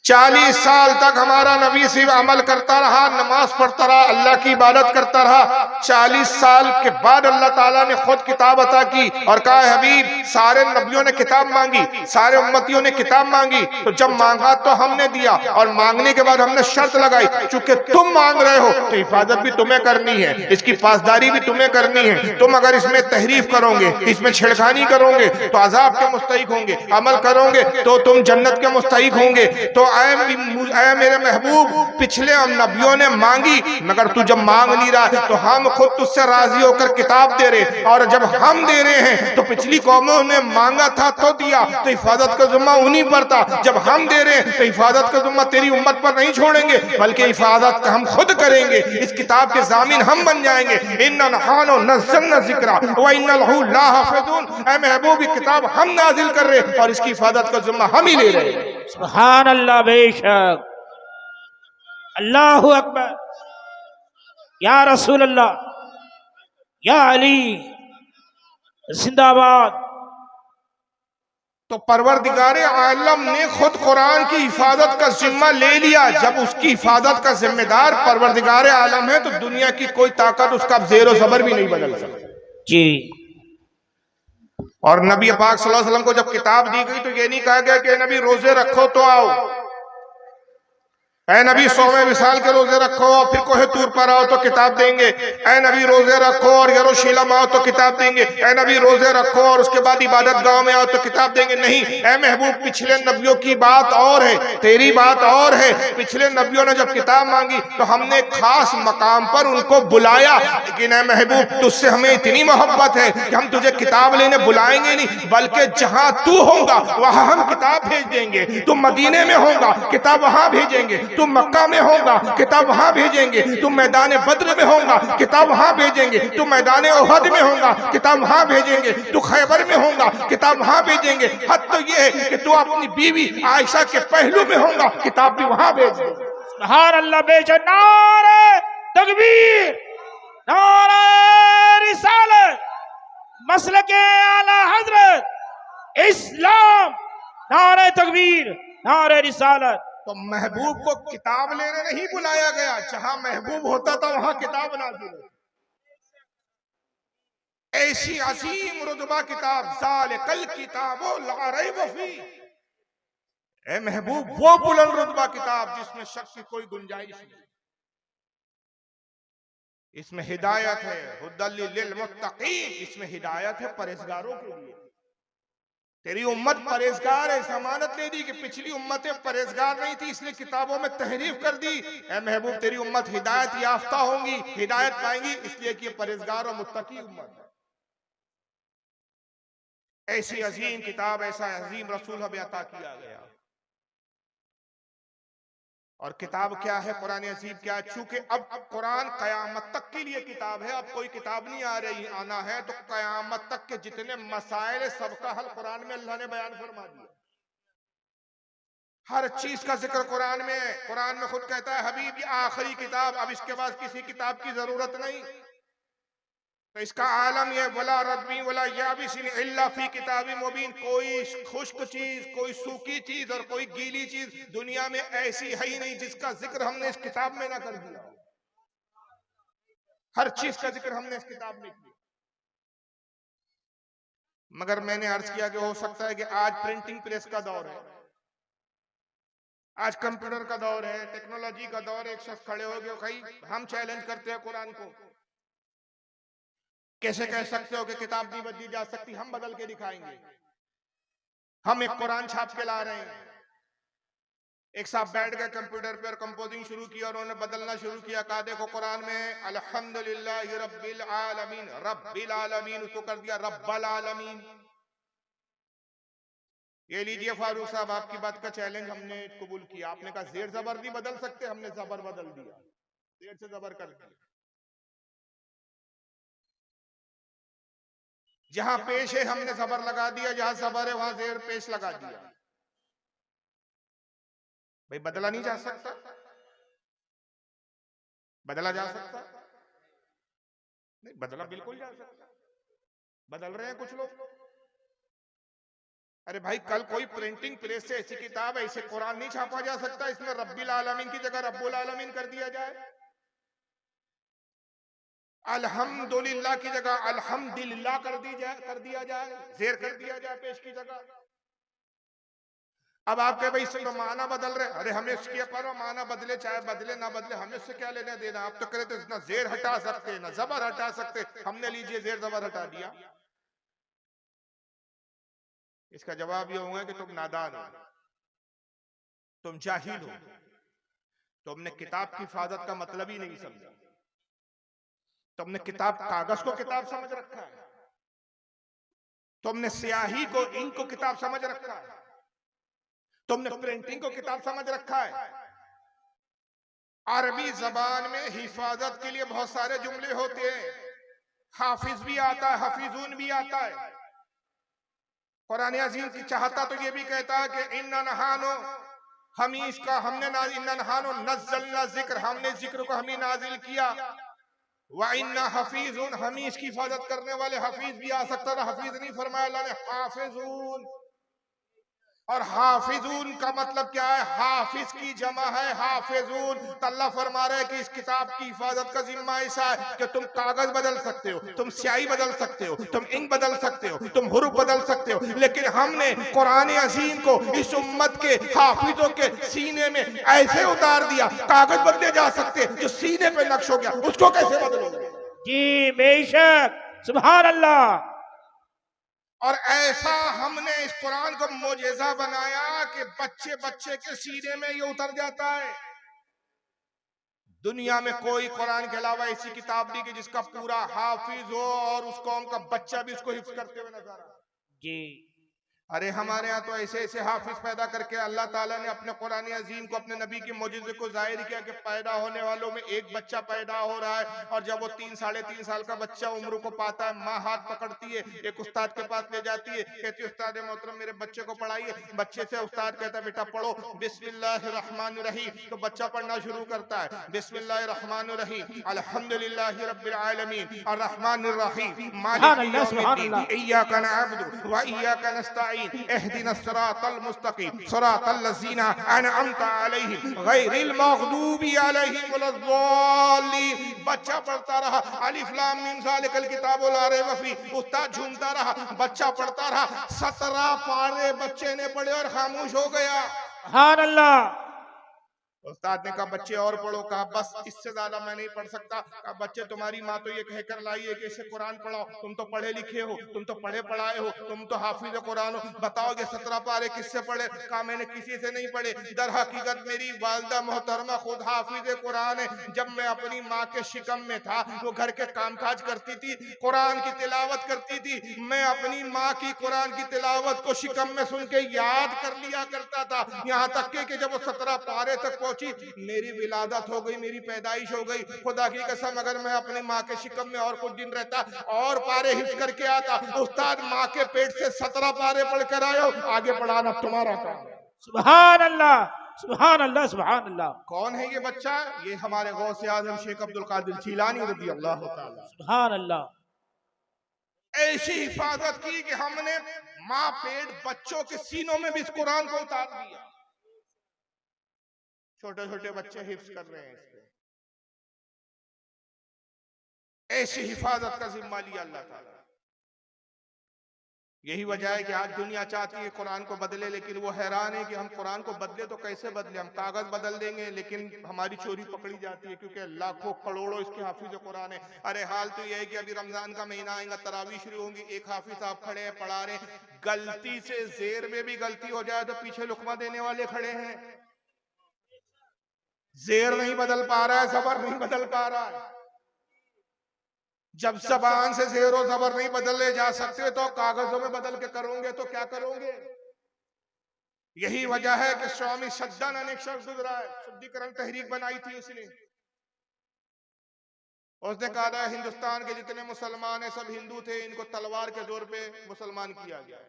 40 साल तक हमारा नबी सिर्फ अमल करता रहा, नमाज पढ़ता रहा, अल्लाह की इबादत करता रहा। 40 साल के बाद अल्लाह ताला ने खुद किताब अता की और कहा, हबीब, सारे नबियों ने किताब मांगी, सारे उम्मतियों ने किताब मांगी, तो जब मांगा तो हमने दिया, और मांगने के बाद हमने शर्त लगाई, चूंकि तुम मांग रहे हो तो हिफाजत भी तुम्हें करनी है, इसकी पासदारी भी तुम्हें करनी है। तुम अगर इसमें तहरीफ करोगे, इसमें छेड़खानी करोगे तो अजाब के मुस्तहिक होंगे, अमल करोगे तो तुम जन्नत के मुस्तहिक होंगे। तो ऐ मेरे महबूब, पिछले नबियों ने मांगी, मगर तू जब मांग नहीं रहा तो हम खुद तुझसे राजी होकर किताब दे रहे, और जब हम दे रहे हैं तो पिछली कौमों ने मांगा था तो दिया, तो हिफाजत का जिम्मा उन्हीं पर था। जब हम दे रहे हैं तो हिफाजत का जिम्मा तेरी उम्मत पर नहीं छोड़ेंगे, बल्कि हिफाजत हम खुद करेंगे, इस किताब के जामिन हम बन जाएंगे। इन्ना नहानो नज़्ज़लना ज़िक्रा व इन्ना लहू लाहिफ़िज़ून। ऐ महबूब, किताब हम नाजिल कर रहे हैं और इसकी हिफाजत का जिम्मा हम ही ले रहे हैं।
सुभान अल्लाह, बेशक, अल्लाहु अकबर, या रसूल अल्लाह, या अली जिंदाबाद।
तो परवरदिगारे आलम ने खुद कुरान की हिफाजत का जिम्मा ले लिया। जब उसकी हिफाजत का जिम्मेदार परवरदिगारे आलम है तो दुनिया की कोई ताकत उसका ज़ेरो ज़बर भी नहीं बदल सकती
जी।
और नबी पाक सल्लल्लाहु अलैहि वसल्लम को जब किताब दी गई तो ये नहीं कहा गया कि नबी रोजे रखो तो आओ, ऐ नबी 100वें विसाल के रोजे रखो और फिर कोहे तूर पर आओ तो किताब देंगे, ऐ नबी रोजे रखो और यरूशलेम आओ तो किताब देंगे, ऐ नबी रोजे रखो और उसके बाद इबादत गांव में आओ तो किताब देंगे। नहीं, ऐ महबूब, पिछले नबियों की बात और है, तेरी बात और है। पिछले नबियों ने जब किताब मांगी तो हमने खास मकाम पर उनको बुलाया, लेकिन ऐ महबूब, तुझसे हमें इतनी मोहब्बत है कि हम तुझे किताब लेने बुलाएंगे नहीं, बल्कि जहां तू होगा वहां हम किताब भेज देंगे। तुम मदीने में होगा, किताब वहां भेजेंगे। तुम मक्का में होगा, किताब वहां भेजेंगे। तुम मैदान बद्र में होगा, किताब वहां भेजेंगे। तुम मैदान उहद में होगा, किताब वहां भेजेंगे। तू खैबर में होगा, किताब वहां भेजेंगे। हद तो ये है कि तू अपनी बीवी आयशा के पहलू में होगा, किताब भी वहां भेजेंगे।
सुभान अल्लाह, बेशक, नारे तकबीर, नारे रिसालत, मसलके आला हजरत इस्लाम, नारे तकबीर, नारे रिसालत।
तो महबूब को किताब लेने नहीं बुलाया गया, जहां महबूब होता था वहां किताब नाज़िल होती। ऐसी अजीम रुतबा किताब, ज़ालिकल किताबो ला रैब फी, ए महबूब वो बुलंद रुतबा किताब जिसमें शक की कोई गुंजाइश नहीं। इसमें हिदायत है, हुदल लिल मुत्तकीन, इसमें हिदायत है परहेजगारों के लिए। तेरी उम्मत परहेजगार है, जमानत ले दी कि पिछली उम्मतें परहेजगार नहीं थी इसलिए किताबों में तहरीफ कर दी। ए महबूब तेरी उम्मत हिदायत याफ्ता होंगी, हिदायत पाएंगी इसलिए कि परहेजगार और मुत्तकी उम्मत है। ऐसी अजीम किताब, ऐसा अजीम रसूल हमें अता किया गया। और किताब क्या है? कुरान अजीम क्या है? चूंकि अब कुरान कयामत तक के लिए किताब है, अब कोई किताब नहीं आ रही आना है, तो कयामत तक के जितने मसाइल सबका हल कुरान में अल्लाह ने बयान फरमा दिया। हर चीज का जिक्र कुरान में है। कुरान में खुद कहता है हबीब ये आखिरी किताब, अब इसके बाद किसी किताब की जरूरत नहीं। तो इसका आलम ये वला रद्मी वला याबिसिन इल्ला फी किताबी मुबीन, कोई खुश्क चीज, कोई सूखी चीज और कोई गीली चीज दुनिया में ऐसी है ही नहीं जिसका जिक्र हमने इस किताब में ना कर दिया। हर चीज का जिक्र हमने इस किताब में किया। मगर मैंने अर्ज किया कि हो सकता है कि आज प्रिंटिंग प्रेस का दौर है, आज कंप्यूटर का दौर है, टेक्नोलॉजी का दौर है। एक शख्स खड़े हो गए, भाई हम चैलेंज करते हैं कुरान को, कैसे कह सकते हो कि किताब नहीं बदली जा सकती? हम बदल के दिखाएंगे। हम एक कुरान छाप के ला रहे हैं। एक साहब बैठ गए कंप्यूटर पे और कंपोजिंग शुरू किया और उन्होंने बदलना शुरू किया। कहा देखो कुरान में अल्हम्दुलिल्लाहि रब्बिल आलमीन, रब्बिल आलमीन उसको कर दिया रब्बल आलमीन। ये लीजिए फारूक साहब, आपकी बात का चैलेंज हमने कबूल किया। आपने कहा जेर जबर नहीं बदल सकते, हमने जबर बदल दिया, जेर से जबर कर दिया। जहां पेश है हमने जबर लगा दिया, जहां जबर है वहां जेर पेश लगा दिया। भाई बदला नहीं जा सकता? बदला जा सकता? नहीं, बदला बिल्कुल जा सकता। बदल रहे हैं कुछ लोग। अरे भाई कल कोई प्रिंटिंग प्रेस से ऐसी किताब, ऐसे कुरान नहीं छापा जा सकता इसमें रब्बिल आलमीन की जगह रब्बुल आलमीन कर दिया जाए, अल्हम्दुलिल्लाह की जगह अल्हम्दुलिल्लाह कर दिया जाए, जेर कर दिया जाए पेश की जगह। अब आप कहे भाई इससे तो माना बदल रहे, अरे हमें इसके पर माना बदले चाहे बदले ना बदले, हमें इससे क्या लेना देना? आप तो करे तो ना जेर हटा सकते ना जबर हटा सकते, हमने लीजिए जेर जबर हटा दिया। इसका जवाब यह होगा कि तुम नादान हो, तुम जाहिल हो, तुमने किताब की हिफाजत का मतलब ही नहीं समझा। तुमने किताब कागज को किताब समझ रखा है, तुमने स्याही को इंक को किताब समझ रखा है, तुमने प्रिंटिंग को किताब समझ रखा है। अरबी जबान में हिफाजत के लिए बहुत सारे जुमले होते हैं, हाफिज भी आता है, हफीजून भी आता है। कुरान अजीम की चाहता तो ये भी कहता है कि इन्ना नहानो, हम इसका हमने इन्ना नहानो नज़्ज़लना जिक्र, हमने जिक्र को हम ही नाजिल किया। व इन्ना हफीजुन, हम ही इसकी हिफाजत करने वाले। हफीज भी आ सकता था, हफीज नहीं फरमाया अल्लाह ने, हाफिजून। और हाफिजून का मतलब क्या है? हाफिज की जमा है हाफिजून। तो अल्लाह फरमा रहे हैं कि इस किताब की हिफाजत का जिम्मा ऐसा है कि तुम कागज बदल सकते हो, तुम स्याही बदल सकते हो, तुम इंक बदल सकते हो, तुम हुरूफ बदल सकते हो, लेकिन हमने कुरान अजीम को इस उम्मत के हाफिजों के सीने में ऐसे उतार दिया, कागज बदले जा सकते, जो सीने पे नक्श हो गया उसको कैसे बदलोगे?
जी बेशक, सुभान अल्लाह।
और ऐसा हमने इस कुरान को मोजेजा बनाया कि बच्चे बच्चे के सीने में ये उतर जाता है। दुनिया में कोई कुरान के अलावा ऐसी किताब नहीं कि जिसका पूरा हाफिज हो और उस कौम का बच्चा भी उसको हिफ्ज करते हुए नजर आए।
जी
अरे हमारे यहाँ तो ऐसे ऐसे हाफिज पैदा करके अल्लाह ताला ने अपने कुरान अजीम को, अपने नबी के मोजिज़े को जाहिर किया कि पैदा होने वालों में एक बच्चा पैदा हो रहा है, और जब वो 3 साढ़े 3 साल का बच्चा उम्र को पाता है, माँ हाथ पकड़ती है, एक उस्ताद के पास ले जाती है, कहती है उस्ताद मोहतरम मेरे बच्चे को पढ़ाइए। बच्चे से उस्ताद कहता है बेटा पढ़ो बिस्मिल्लाहिर्रहमानिर्रहीम, तो बच्चा पढ़ना शुरू करता है बिस्मिल्लाहिर्रहमानिर्रहीम अल्हम्दुलिल्लाहि रब्बिल आलमीन अर्रहमानिर्रहीम मालिक यौमिद्दीन इय्याका नअबुदु व इय्याका नस्तईन मुत्तकीन इहदिनस सिरातल मुस्तकीम सिरातल लज़ीना अनअमता अलैहिम गैरिल मग़दूबी अलैहिम वलद्दाल्लीन। बच्चा पढ़ता रहा अलिफ लाम मीम ज़ालिकल किताबु ला रैब फीह, उस्ताद झूमता रहा, बच्चा पढ़ता रहा। 17 पारे बच्चे ने पढ़े और खामोश हो गया।
सुभान अल्लाह।
उस्ताद ने कहा बच्चे और पढ़ो। कहा बस इससे ज्यादा मैं नहीं पढ़ सकता। कहा बच्चे तुम्हारी माँ तो ये कहकर लाई है कि इसे कुरान पढ़ाओ, तुम तो पढ़े लिखे हो, तुम तो पढ़े पढ़ाए हो, तुम तो हाफिज कुरान हो, बताओ ये 17 पारे किससे पढ़े? कहा मैंने किसी से नहीं पढ़े, दर हकीकत मेरी वालिदा मोहतरमा खुद हाफिज कुरान है। जब मैं अपनी माँ के शिकम में था वो घर के कामकाज करती थी, कुरान की तिलावत करती थी, मैं अपनी माँ की कुरान की तिलावत को शिकम में सुन के याद कर लिया करता था। यहाँ तक कि जब वो 17 पारे तक मेरी विलादत हो गई, मेरी पैदाइश हो गई। खुदा की कसम अगर मैं अपनी माँ के शिकम में और कुछ दिन रहता और पारे हिफ्ज करके आता, उस्ताद माँ के पेट से 17 पारे पढ़ कर आए हो, आगे पढ़ाना तुम्हारा काम।
सुभान अल्लाह, सुभान अल्लाह, सुभान अल्लाह।
कौन है ये बच्चा? ये हमारे गौसे आजम शेख अब्दुल कादिर जीलानी रज़ियल्लाहु ताला।
सुभान अल्लाह।
ऐसी हिफाजत की कि हमने माँ पेट बच्चों के सीनों में भी इस कुरान को उतार दिया। छोटे छोटे बच्चे हिफ्ज कर रहे हैं इसमें। ऐसी हिफाजत का जिम्मा लिया अल्लाह ताला। यही वजह है कि आज दुनिया चाहती है कुरान को बदले, लेकिन वो हैरान है कि हम कुरान को बदले तो कैसे बदले? हम कागज बदल देंगे लेकिन हमारी चोरी पकड़ी जाती है, क्योंकि लाखों करोड़ों इसके हाफिज कुरान है। अरे हाल तो यह है कि अभी रमजान का महीना आएगा, तरावी शुरू होंगी, एक हाफिज साहब खड़े हैं पढ़ा रहे, गलती से जेर में भी गलती हो जाए तो पीछे लुकमा देने वाले खड़े हैं। जेर नहीं बदल पा रहा है, जबर नहीं बदल पा रहा है। जब जबान से जेर और जबर नहीं बदले जा सकते तो कागजों में बदल के करोगे तो क्या करोगे? यही वजह है कि स्वामी सद्दानंद ने एक शख्स गुजरा है, शुद्धिकरण तहरीक बनाई थी उसने कहा हिंदुस्तान के जितने मुसलमान हैं सब हिंदू थे, इनको तलवार के जोर पे मुसलमान किया गया,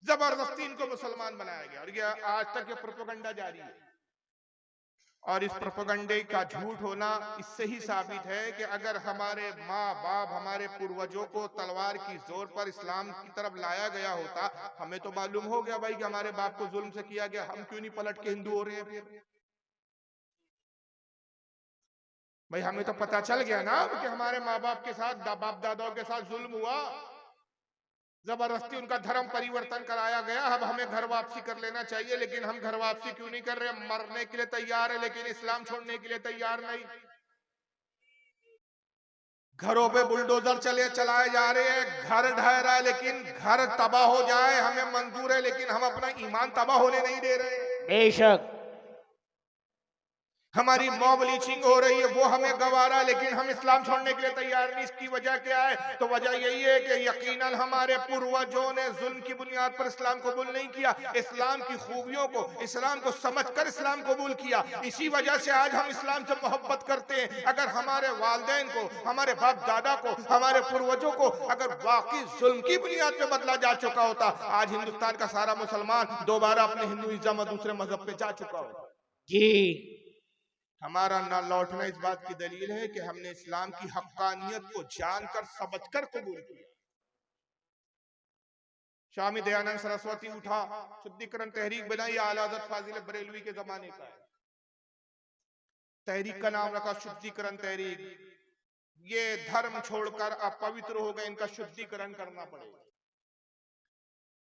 जबरदस्ती इनको मुसलमान बनाया गया। और ये आज तक ये प्रोपेगेंडा जारी है। और इस प्रोपेगेंडे का झूठ होना इससे ही साबित है कि अगर हमारे माँ बाप, हमारे पूर्वजों को तलवार की जोर पर इस्लाम की तरफ लाया गया होता, हमें तो मालूम हो गया भाई कि हमारे बाप को जुल्म से किया गया, हम क्यों नहीं पलट के हिंदू हो रहे हैं? फिर भाई हमें तो पता चल गया ना कि हमारे माँ बाप के साथ, बाप दादाओं के साथ जुल्म हुआ, जबरदस्ती उनका धर्म परिवर्तन कराया गया। अब हमें घर वापसी कर लेना चाहिए, लेकिन हम घर वापसी क्यों नहीं कर रहे? मरने के लिए तैयार है लेकिन इस्लाम छोड़ने के लिए तैयार नहीं। घरों पे बुलडोजर चलाए जा रहे हैं, घर ढह रहा है, लेकिन घर तबाह हो जाए हमें मंजूर है, लेकिन हम अपना ईमान तबाह होने नहीं दे रहे।
बेशक
हमारी मॉब लीचिंग हो रही है, वो हमें गवारा, लेकिन हम इस्लाम छोड़ने के लिए तैयार नहीं। इसकी वजह क्या है? तो वजह यही है कि यकीनन हमारे पूर्वजों ने जुल्म की बुनियाद पर इस्लाम कबूल नहीं किया, इस्लाम की खूबियों को, इस्लाम को समझकर इस्लाम कबूल किया। इसी वजह से आज हम इस्लाम से मोहब्बत करते हैं। अगर हमारे वालिदैन को, हमारे बाप दादा को, हमारे पूर्वजों को अगर वाकई जुल्म की बुनियाद पर बदला जा चुका होता, आज हिंदुस्तान का सारा मुसलमान दोबारा अपने हिंदुइज्म और दूसरे मजहब पे जा चुका होता।
जी,
हमारा ना लौटना इस बात की दलील है कि हमने इस्लाम की हक्कानियत को जानकर समझकर कबूल किया। स्वामी दयानंद सरस्वती उठा, शुद्धिकरण तहरीक बनाई, आला हज़रत फाजिल बरेलवी के जमाने का है। तहरीक का नाम रखा शुद्धिकरण तहरीक। ये धर्म छोड़कर अपवित्र हो गए, इनका शुद्धिकरण करना पड़ेगा।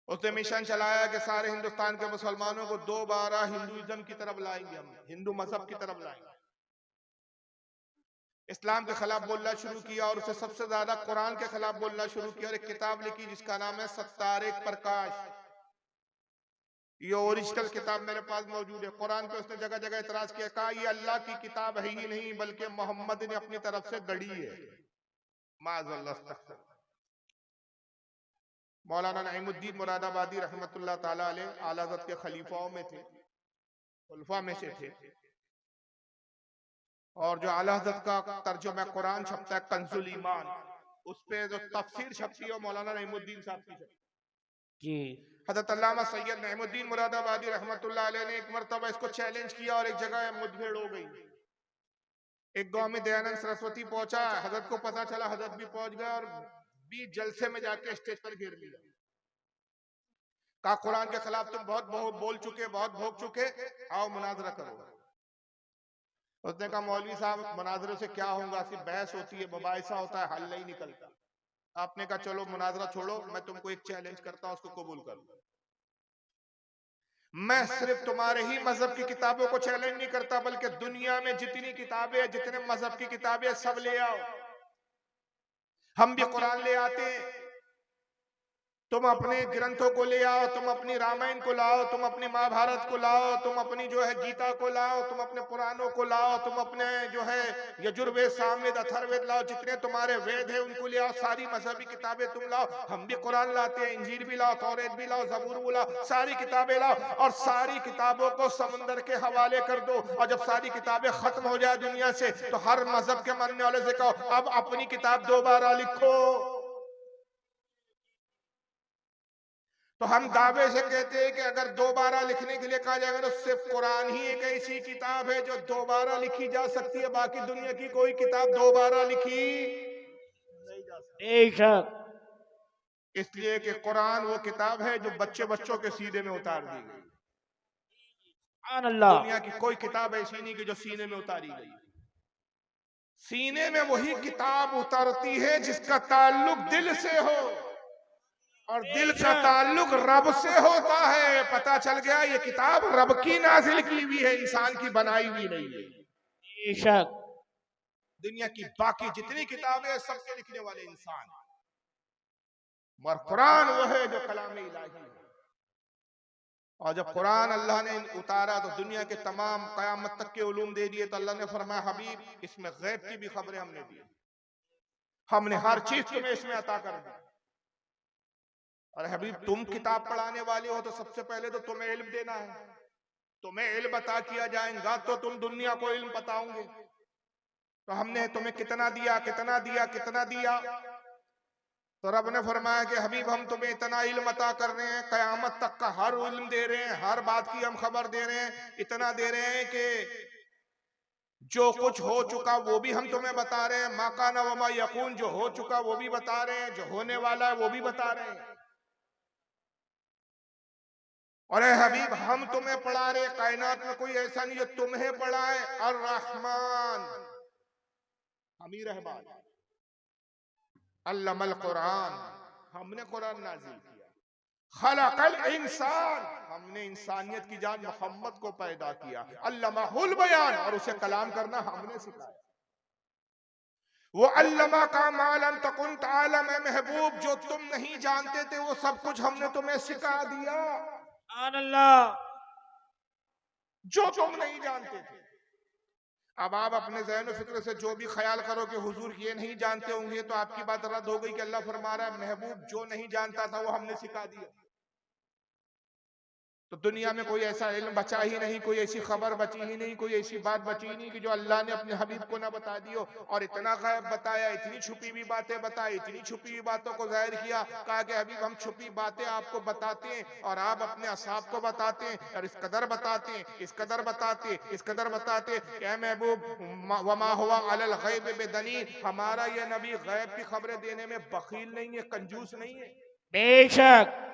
उसने मिशन चलाया कि सारे हिंदुस्तान के मुसलमानों को दोबारा हिंदुइज्म की तरफ लाएंगे, हम हिंदू मजहब की तरफ लाएंगे। इस्लाम के खिलाफ बोलना शुरू किया और उसे सबसे ज्यादा कुरान के खिलाफ बोलना शुरू किया। और एक किताब लिखी जिसका नाम है सत्तारे प्रकाश। ये ओरिजिनल किताब मेरे पास मौजूद है। कुरान पे उसने जगह जगह इतराज किया, कहा ये अल्लाह की किताब है ही नहीं बल्कि मोहम्मद ने अपनी तरफ से गढ़ी है। माज़अल्लाह। मौलाना नईमुद्दीन मुरादाबादी रहमतुल्लाह ताला अलैह आला हज़रत के खलीफाओं में थे, खुलफा में से थे। और जो आला हज़रत का तर्जुमा कुरान छपता है कंजुल ईमान, उस पे जो तफसीर छपती है मौलाना नईमुद्दीन साहब की छपती। हज़रत अल्लामा सैयद नईमुद्दीन मुरादाबादी रहमतुल्लाह अलैह ने एक मरतबा इसको चैलेंज किया और एक जगह मुठभेड़ हो गई। एक गांव में दयानंद सरस्वती पहुंचा, हज़रत को पता चला, हज़रत भी पहुंच गया और 20 जलसे में जाके स्टेज पर घेर लिया। कहा कुरान के खिलाफ तुम बहुत बोल चुके, बहुत भोग चुके, आओ मुनाजरा करो। उसने कहा मौलवी साहब मुनाजरे से क्या होगा, सिर्फ बहस होती है, मुबाहिसा होता है, हल नहीं निकलता। आपने कहा चलो मुनाजरा छोड़ो, मैं तुमको एक चैलेंज करता हूं, उसको कबूल कर लो। मैं सिर्फ तुम्हारे ही मजहब की किताबों को चैलेंज नहीं करता, बल्कि दुनिया में जितनी किताबें, जितने मजहब की किताबें सब ले आओ। हम भी कुरान ले आते हैं, तुम अपने ग्रंथों को ले आओ, तुम अपनी रामायण को लाओ, तुम अपनी महाभारत को लाओ, तुम अपनी जो है गीता को लाओ, तुम अपने पुराणों को लाओ, तुम अपने जो है यजुर्वेद, सामवेद, अथर्ववेद लाओ, जितने तुम्हारे वेद है उनको ले आओ, सारी मजहबी किताबें तुम लाओ। हम भी कुरान लाते हैं, इंजील भी लाओ, तौरेत भी लाओ, जबूर भी लाओ, सारी किताबें लाओ और सारी किताबों को समंदर के हवाले कर दो। और जब सारी किताबें खत्म हो जाए दुनिया से, तो हर मजहब के मानने वाले से कहो अब अपनी किताब दोबारा लिखो। तो हम दावे से कहते हैं कि अगर दोबारा लिखने के लिए कहा जाएगा तो सिर्फ कुरान ही एक ऐसी किताब है जो दोबारा लिखी जा सकती है, बाकी दुनिया की कोई किताब दोबारा लिखी नहीं जा सकती।
बेशक।
इसलिए कि कुरान वो किताब है जो बच्चों के सीने में उतार दी गई।
सुभान अल्लाह।
दुनिया की कोई किताब ऐसी नहीं कि जो सीने में उतारी गई। सीने में वही किताब उतरती है जिसका ताल्लुक दिल से हो, और दिल का ताल्लुक रब से होता है। पता चल गया ये किताब रब की नाजिल की हुई है, इंसान की बनाई हुई नहीं है।
बेशक।
दुनिया की बाकी जितनी किताबें हैं सबके लिखने वाले इंसान, मगर कुरान वो है जो कलाम इलाही है। और जब कुरान अल्लाह ने उतारा तो दुनिया के तमाम कयामत तक के उलूम दे दिए। तो अल्लाह ने फरमाया हबीब इसमें गैब की भी खबरें हमने दी, हमने हर चीज तुम्हें इसमें अता कर दी। और हबीब तुम किताब पढ़ाने वाले हो तो सबसे पहले तो तुम्हें इल्म देना है, तुम्हें इल्म अता किया जाएगा तो तुम दुनिया को इल्म बताओगे। तो हमने तुम्हें कितना दिया, कितना दिया, कितना दिया? तो रब ने फरमाया कि हबीब हम तुम्हें इतना इल्म अता कर रहे हैं, कयामत तक का हर इल्म दे रहे हैं, हर बात की हम खबर दे रहे हैं, इतना दे रहे हैं कि जो कुछ हो चुका वो भी हम तुम्हें बता रहे हैं, माकाना वमा यकून, जो हो चुका वो भी बता रहे हैं, जो होने वाला है वो भी बता रहे हैं। और हबीब हम तुम्हें पढ़ा रहे, कायनात में कोई ऐसा नहीं जो तुम्हें पढ़ाए। अर रहमान, हम ही रहमान, अल्लमल कुरान, हमने कुरान नाजिल किया। खलकल इंसान, हमने इंसानियत की जान मोहम्मद को पैदा किया। अल्लमाहुल बयान, और उसे कलाम करना हमने सिखाया। वो अल्लमा का मालम तकुन तालम, महबूब जो तुम नहीं जानते थे वो सब कुछ हमने तुम्हें सिखा दिया।
सुभान अल्लाह।
जो तुम नहीं जानते थे। अब आप अपने ज़हन फिक्र से जो भी ख्याल करो कि हुजूर ये नहीं जानते होंगे, तो आपकी बात रद्द हो गई कि अल्लाह फरमा रहा है महबूब जो नहीं जानता था वो हमने सिखा दिया। तो दुनिया में कोई ऐसा इल्म बचा ही नहीं, कोई ऐसी खबर बची ही नहीं, कोई ऐसी बात बची ही नहीं कि जो अल्लाह ने अपने हबीब को ना बता दी हो। और इतना गैब बताया, इतनी छुपी हुई बातें बताई, इतनी छुपी हुई बातों को जाहिर किया। कहा कि हबीब हम छुपी बातें आपको बताते हैं और आप अपने असहाब को बताते हैं, और इस कदर बताते हैं, इस कदर बताते हैं, इस कदर बताते हैं। क्या महबूब वमा हुआ अलल गैब बिदनीन, हमारा यह नबी गैब की खबरें देने में बखील नहीं है, कंजूस नहीं है।
बेशक।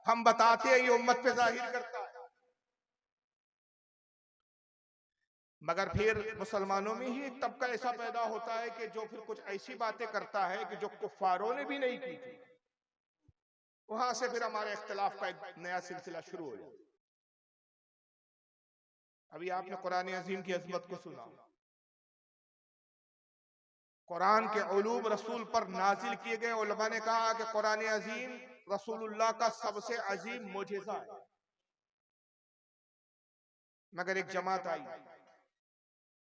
हम बताते हैं, ये उम्मत पे जाहिर करता है। मगर फिर मुसलमानों में ही एक तबका ऐसा पैदा होता है कि जो फिर कुछ ऐसी बातें करता है कि जो कुफारों ने भी नहीं की थी। वहां से फिर हमारे इख्तिलाफ का एक नया सिलसिला शुरू हो जाता। अभी आपने कुरान अजीम की अजमत को सुना। कुरान के उलूम रसूल पर नाजिल किए गए। उलमा ने कहा कि कुरान अजीम रसूलुल्लाह का सबसे अजीम मोजिज़ा है। मगर एक जमात आई,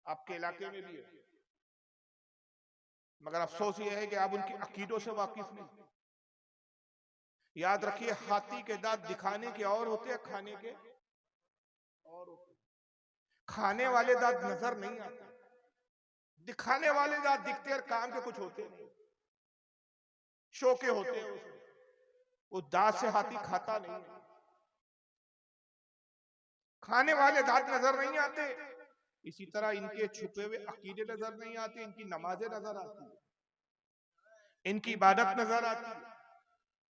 आपके इलाके में भी है, मगर अफसोस ये है कि आप उनकी अकीदों से वाकिफ नहीं। याद रखिए हाथी के दांत दिखाने के और होते हैं, खाने के और होते। खाने वाले दांत नजर नहीं आते, दिखाने वाले दांत दिखते और काम के कुछ होते नहीं, शो के होते हैं। वो दांत से हाथी खाता नहीं, खाने वाले दांत नजर नहीं आते। इसी तरह इनके छुपे हुए अकीदे नजर नहीं आते, इनकी नमाजें नजर आती है, इनकी इबादत नजर आती है,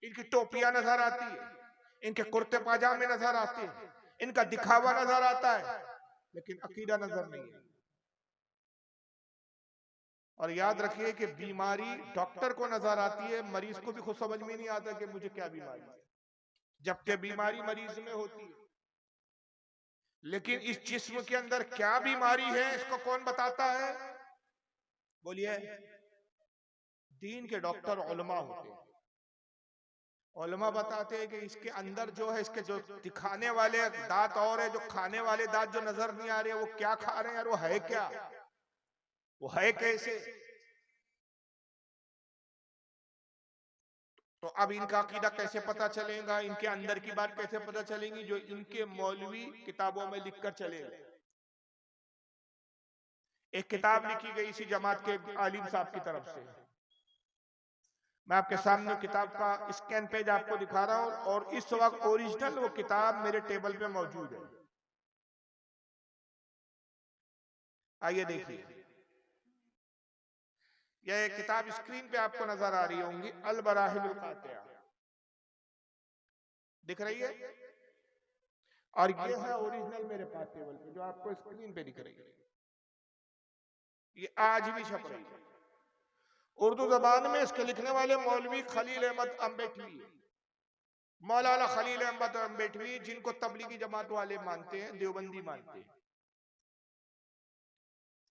इनकी टोपियां नजर आती है, इनके कुर्ते पाजामे नजर आते हैं, इनका दिखावा नजर आता है, लेकिन अकीदा नजर नहीं है। और याद रखिए कि बीमारी डॉक्टर को नजर आती है, मरीज को भी खुद समझ में नहीं आता कि मुझे क्या बीमारी है, जबकि बीमारी मरीज में होती है। लेकिन इस जिस्म के अंदर क्या बीमारी है इसको कौन बताता है? बोलिए। दीन के डॉक्टर उलमा होते हैं। उलमा बताते हैं कि इसके अंदर जो है, इसके जो दिखाने वाले दांत और है, जो खाने वाले दांत जो नजर नहीं आ रहे, वो क्या खा रहे हैं और वो है क्या, वो है कैसे। तो अब इनका अकीदा कैसे पता चलेगा, इनके अंदर की बात कैसे पता चलेगी? जो इनके मौलवी किताबों में लिखकर चले गए। एक किताब लिखी गई इसी जमात के आलिम साहब की तरफ से, मैं आपके सामने किताब का स्कैन पेज आपको दिखा रहा हूं, और इस वक्त ओरिजिनल वो किताब मेरे टेबल पे मौजूद है। आइए देखिए, यह किताब स्क्रीन पे आपको नजर आ रही होंगी, अल बराहिल कातिया, दिख रही है? और ये है ओरिजिनल मेरे पास टेबल पे जो आपको स्क्रीन पे दिख रही है। ये आज भी छप रही है उर्दू जबान में। इसके लिखने वाले मौलवी खलील अहमद अम्बेटवी, मौलाना खलील अहमद अम्बेटवी, जिनको तबलीगी जमात वाले मानते हैं, देवबंदी मानते हैं।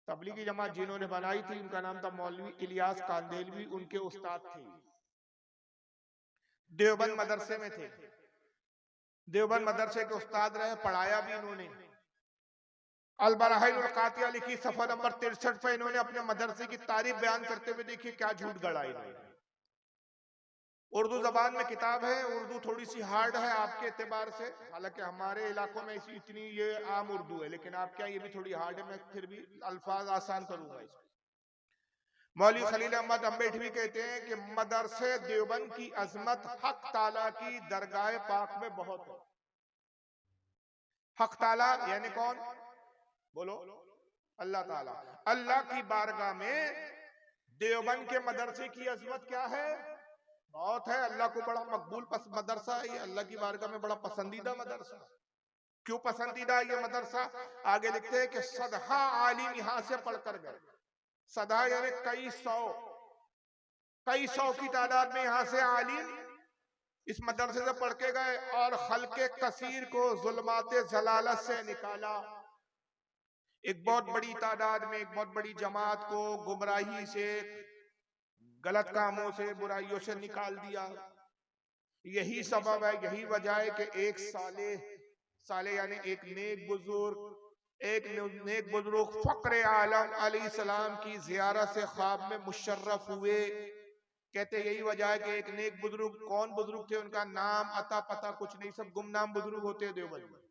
तबलीगी जमात जिन्होंने बनाई थी उनका नाम था मौलवी इलियास कांदेलवी, उनके उस्ताद थे, देवबंद मदरसे में थे, देवबंद मदरसे के उस्ताद रहे, पढ़ाया भी इन्होंने। अल बराहिल कातिया लिखी सफा नंबर 63 पे इन्होंने अपने मदरसे की तारीफ बयान करते हुए देखिए क्या झूठ गढ़ा इन्होंने। उर्दू जबान में किताब है, उर्दू थोड़ी सी हार्ड है आपके एतबार से, हालांकि हमारे इलाकों में ऐसी इतनी ये आम उर्दू है, लेकिन आपके यहाँ ये भी थोड़ी हार्ड है, मैं फिर भी अल्फाज आसान करूंगा इसको। मौलवी खलील अहमद अम्बेटवी कहते हैं कि मदरसे देवबंद की अजमत हक ताला की दरगाह पाक में बहुत है। हक ताला यानी कौन? बोलो। अल्लाह ताला। अल्लाह की बारगाह में देवबंद के मदरसे की अजमत क्या है? बहुत है। अल्लाह को बड़ा मकबूल मदरसा है ये, अल्लाह की बारगाह में बड़ा पसंदीदा मदरसा। क्यों पसंदीदा ये मदरसा? आगे लिखते हैं कि सदहा आलिम यहां से पढ़कर गए। सदा यानी कई सौ की तादाद में यहां से आलिम इस मदरसे से पढ़ के गए, और खल्के कसीर को जुल्माते जलालत से निकाला। एक बहुत बड़ी तादाद में, एक बहुत बड़ी जमात को गुमराही से, गलत कामों से, बुराइयों से निकाल दिया। यही सबब है, यही वजह है कि एक साले यानी एक नेक बुजुर्ग फक्र आलम अलैहिस्सलाम की जियारत से ख्वाब में मुशर्रफ हुए। कहते यही वजह है कि एक नेक बुजुर्ग, कौन बुजुर्ग थे उनका नाम अता पता कुछ नहीं, सब गुमनाम बुजुर्ग होते हैं देवबंद में।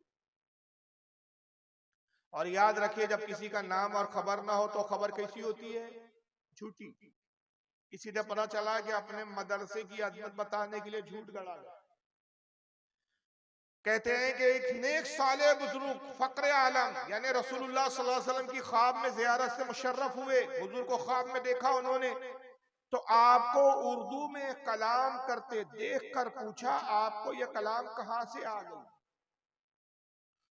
और याद रखिए, जब किसी का नाम और खबर ना हो तो खबर कैसी होती है? झूठी। इसी ने पता चला कि अपने मदरसे की अजमत बताने के लिए झूठ गढ़ा गया। कहते हैं कि एक नेक साले बुजुर्ग फक्र आलम यानी रसूलुल्लाह सल्लल्लाहु अलैहि वसल्लम की ख्वाब में जियारत से मुशर्रफ हुए। हुजूर को ख्वाब में देखा उन्होंने, तो आपको उर्दू में कलाम करते देखकर पूछा, आपको यह कलाम कहां से आ गई?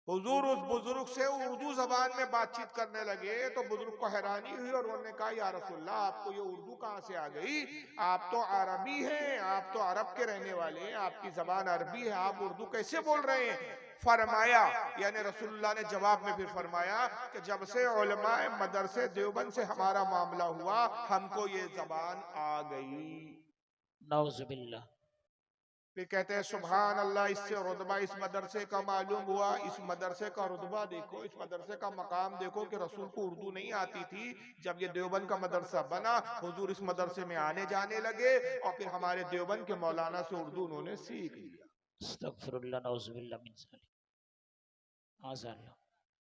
हुजूर उस बुजुर्ग से उर्दू जबान में बातचीत करने लगे, तो बुजुर्ग को हैरानी हुई और उन्होंने कहा, या रसूलल्लाह आपको ये उर्दू कहां से आ गई? आप तो अरबी हैं, आप तो अरब के रहने वाले हैं, आपकी जबान अरबी है, आप उर्दू कैसे बोल रहे हैं? फरमाया, यानी रसूलुल्लाह ने जवाब में फिर फरमाया कि जब से उलमाए मदरसे देवबंद से हमारा मामला हुआ, हमको ये जबान आ गई।
नौजुबिल्लाह।
फिर कहते हैं सुभान अल्लाह, इससे रुतबा इस मदरसे का मालूम हुआ। इस मदरसे का रुतबा देखो, इस मदरसे का मकाम देखो कि रसूल को उर्दू नहीं आती थी। जब ये देवबंद का मदरसा बना, हुजूर इस मदरसे में आने जाने लगे, और फिर हमारे देवबंद के मौलाना से उर्दू उन्होंने सीख लिया।
अस्तगफिरुल्लाह, नौजुबिल्लाह मिन ज़ालिक। माज़अल्लाह।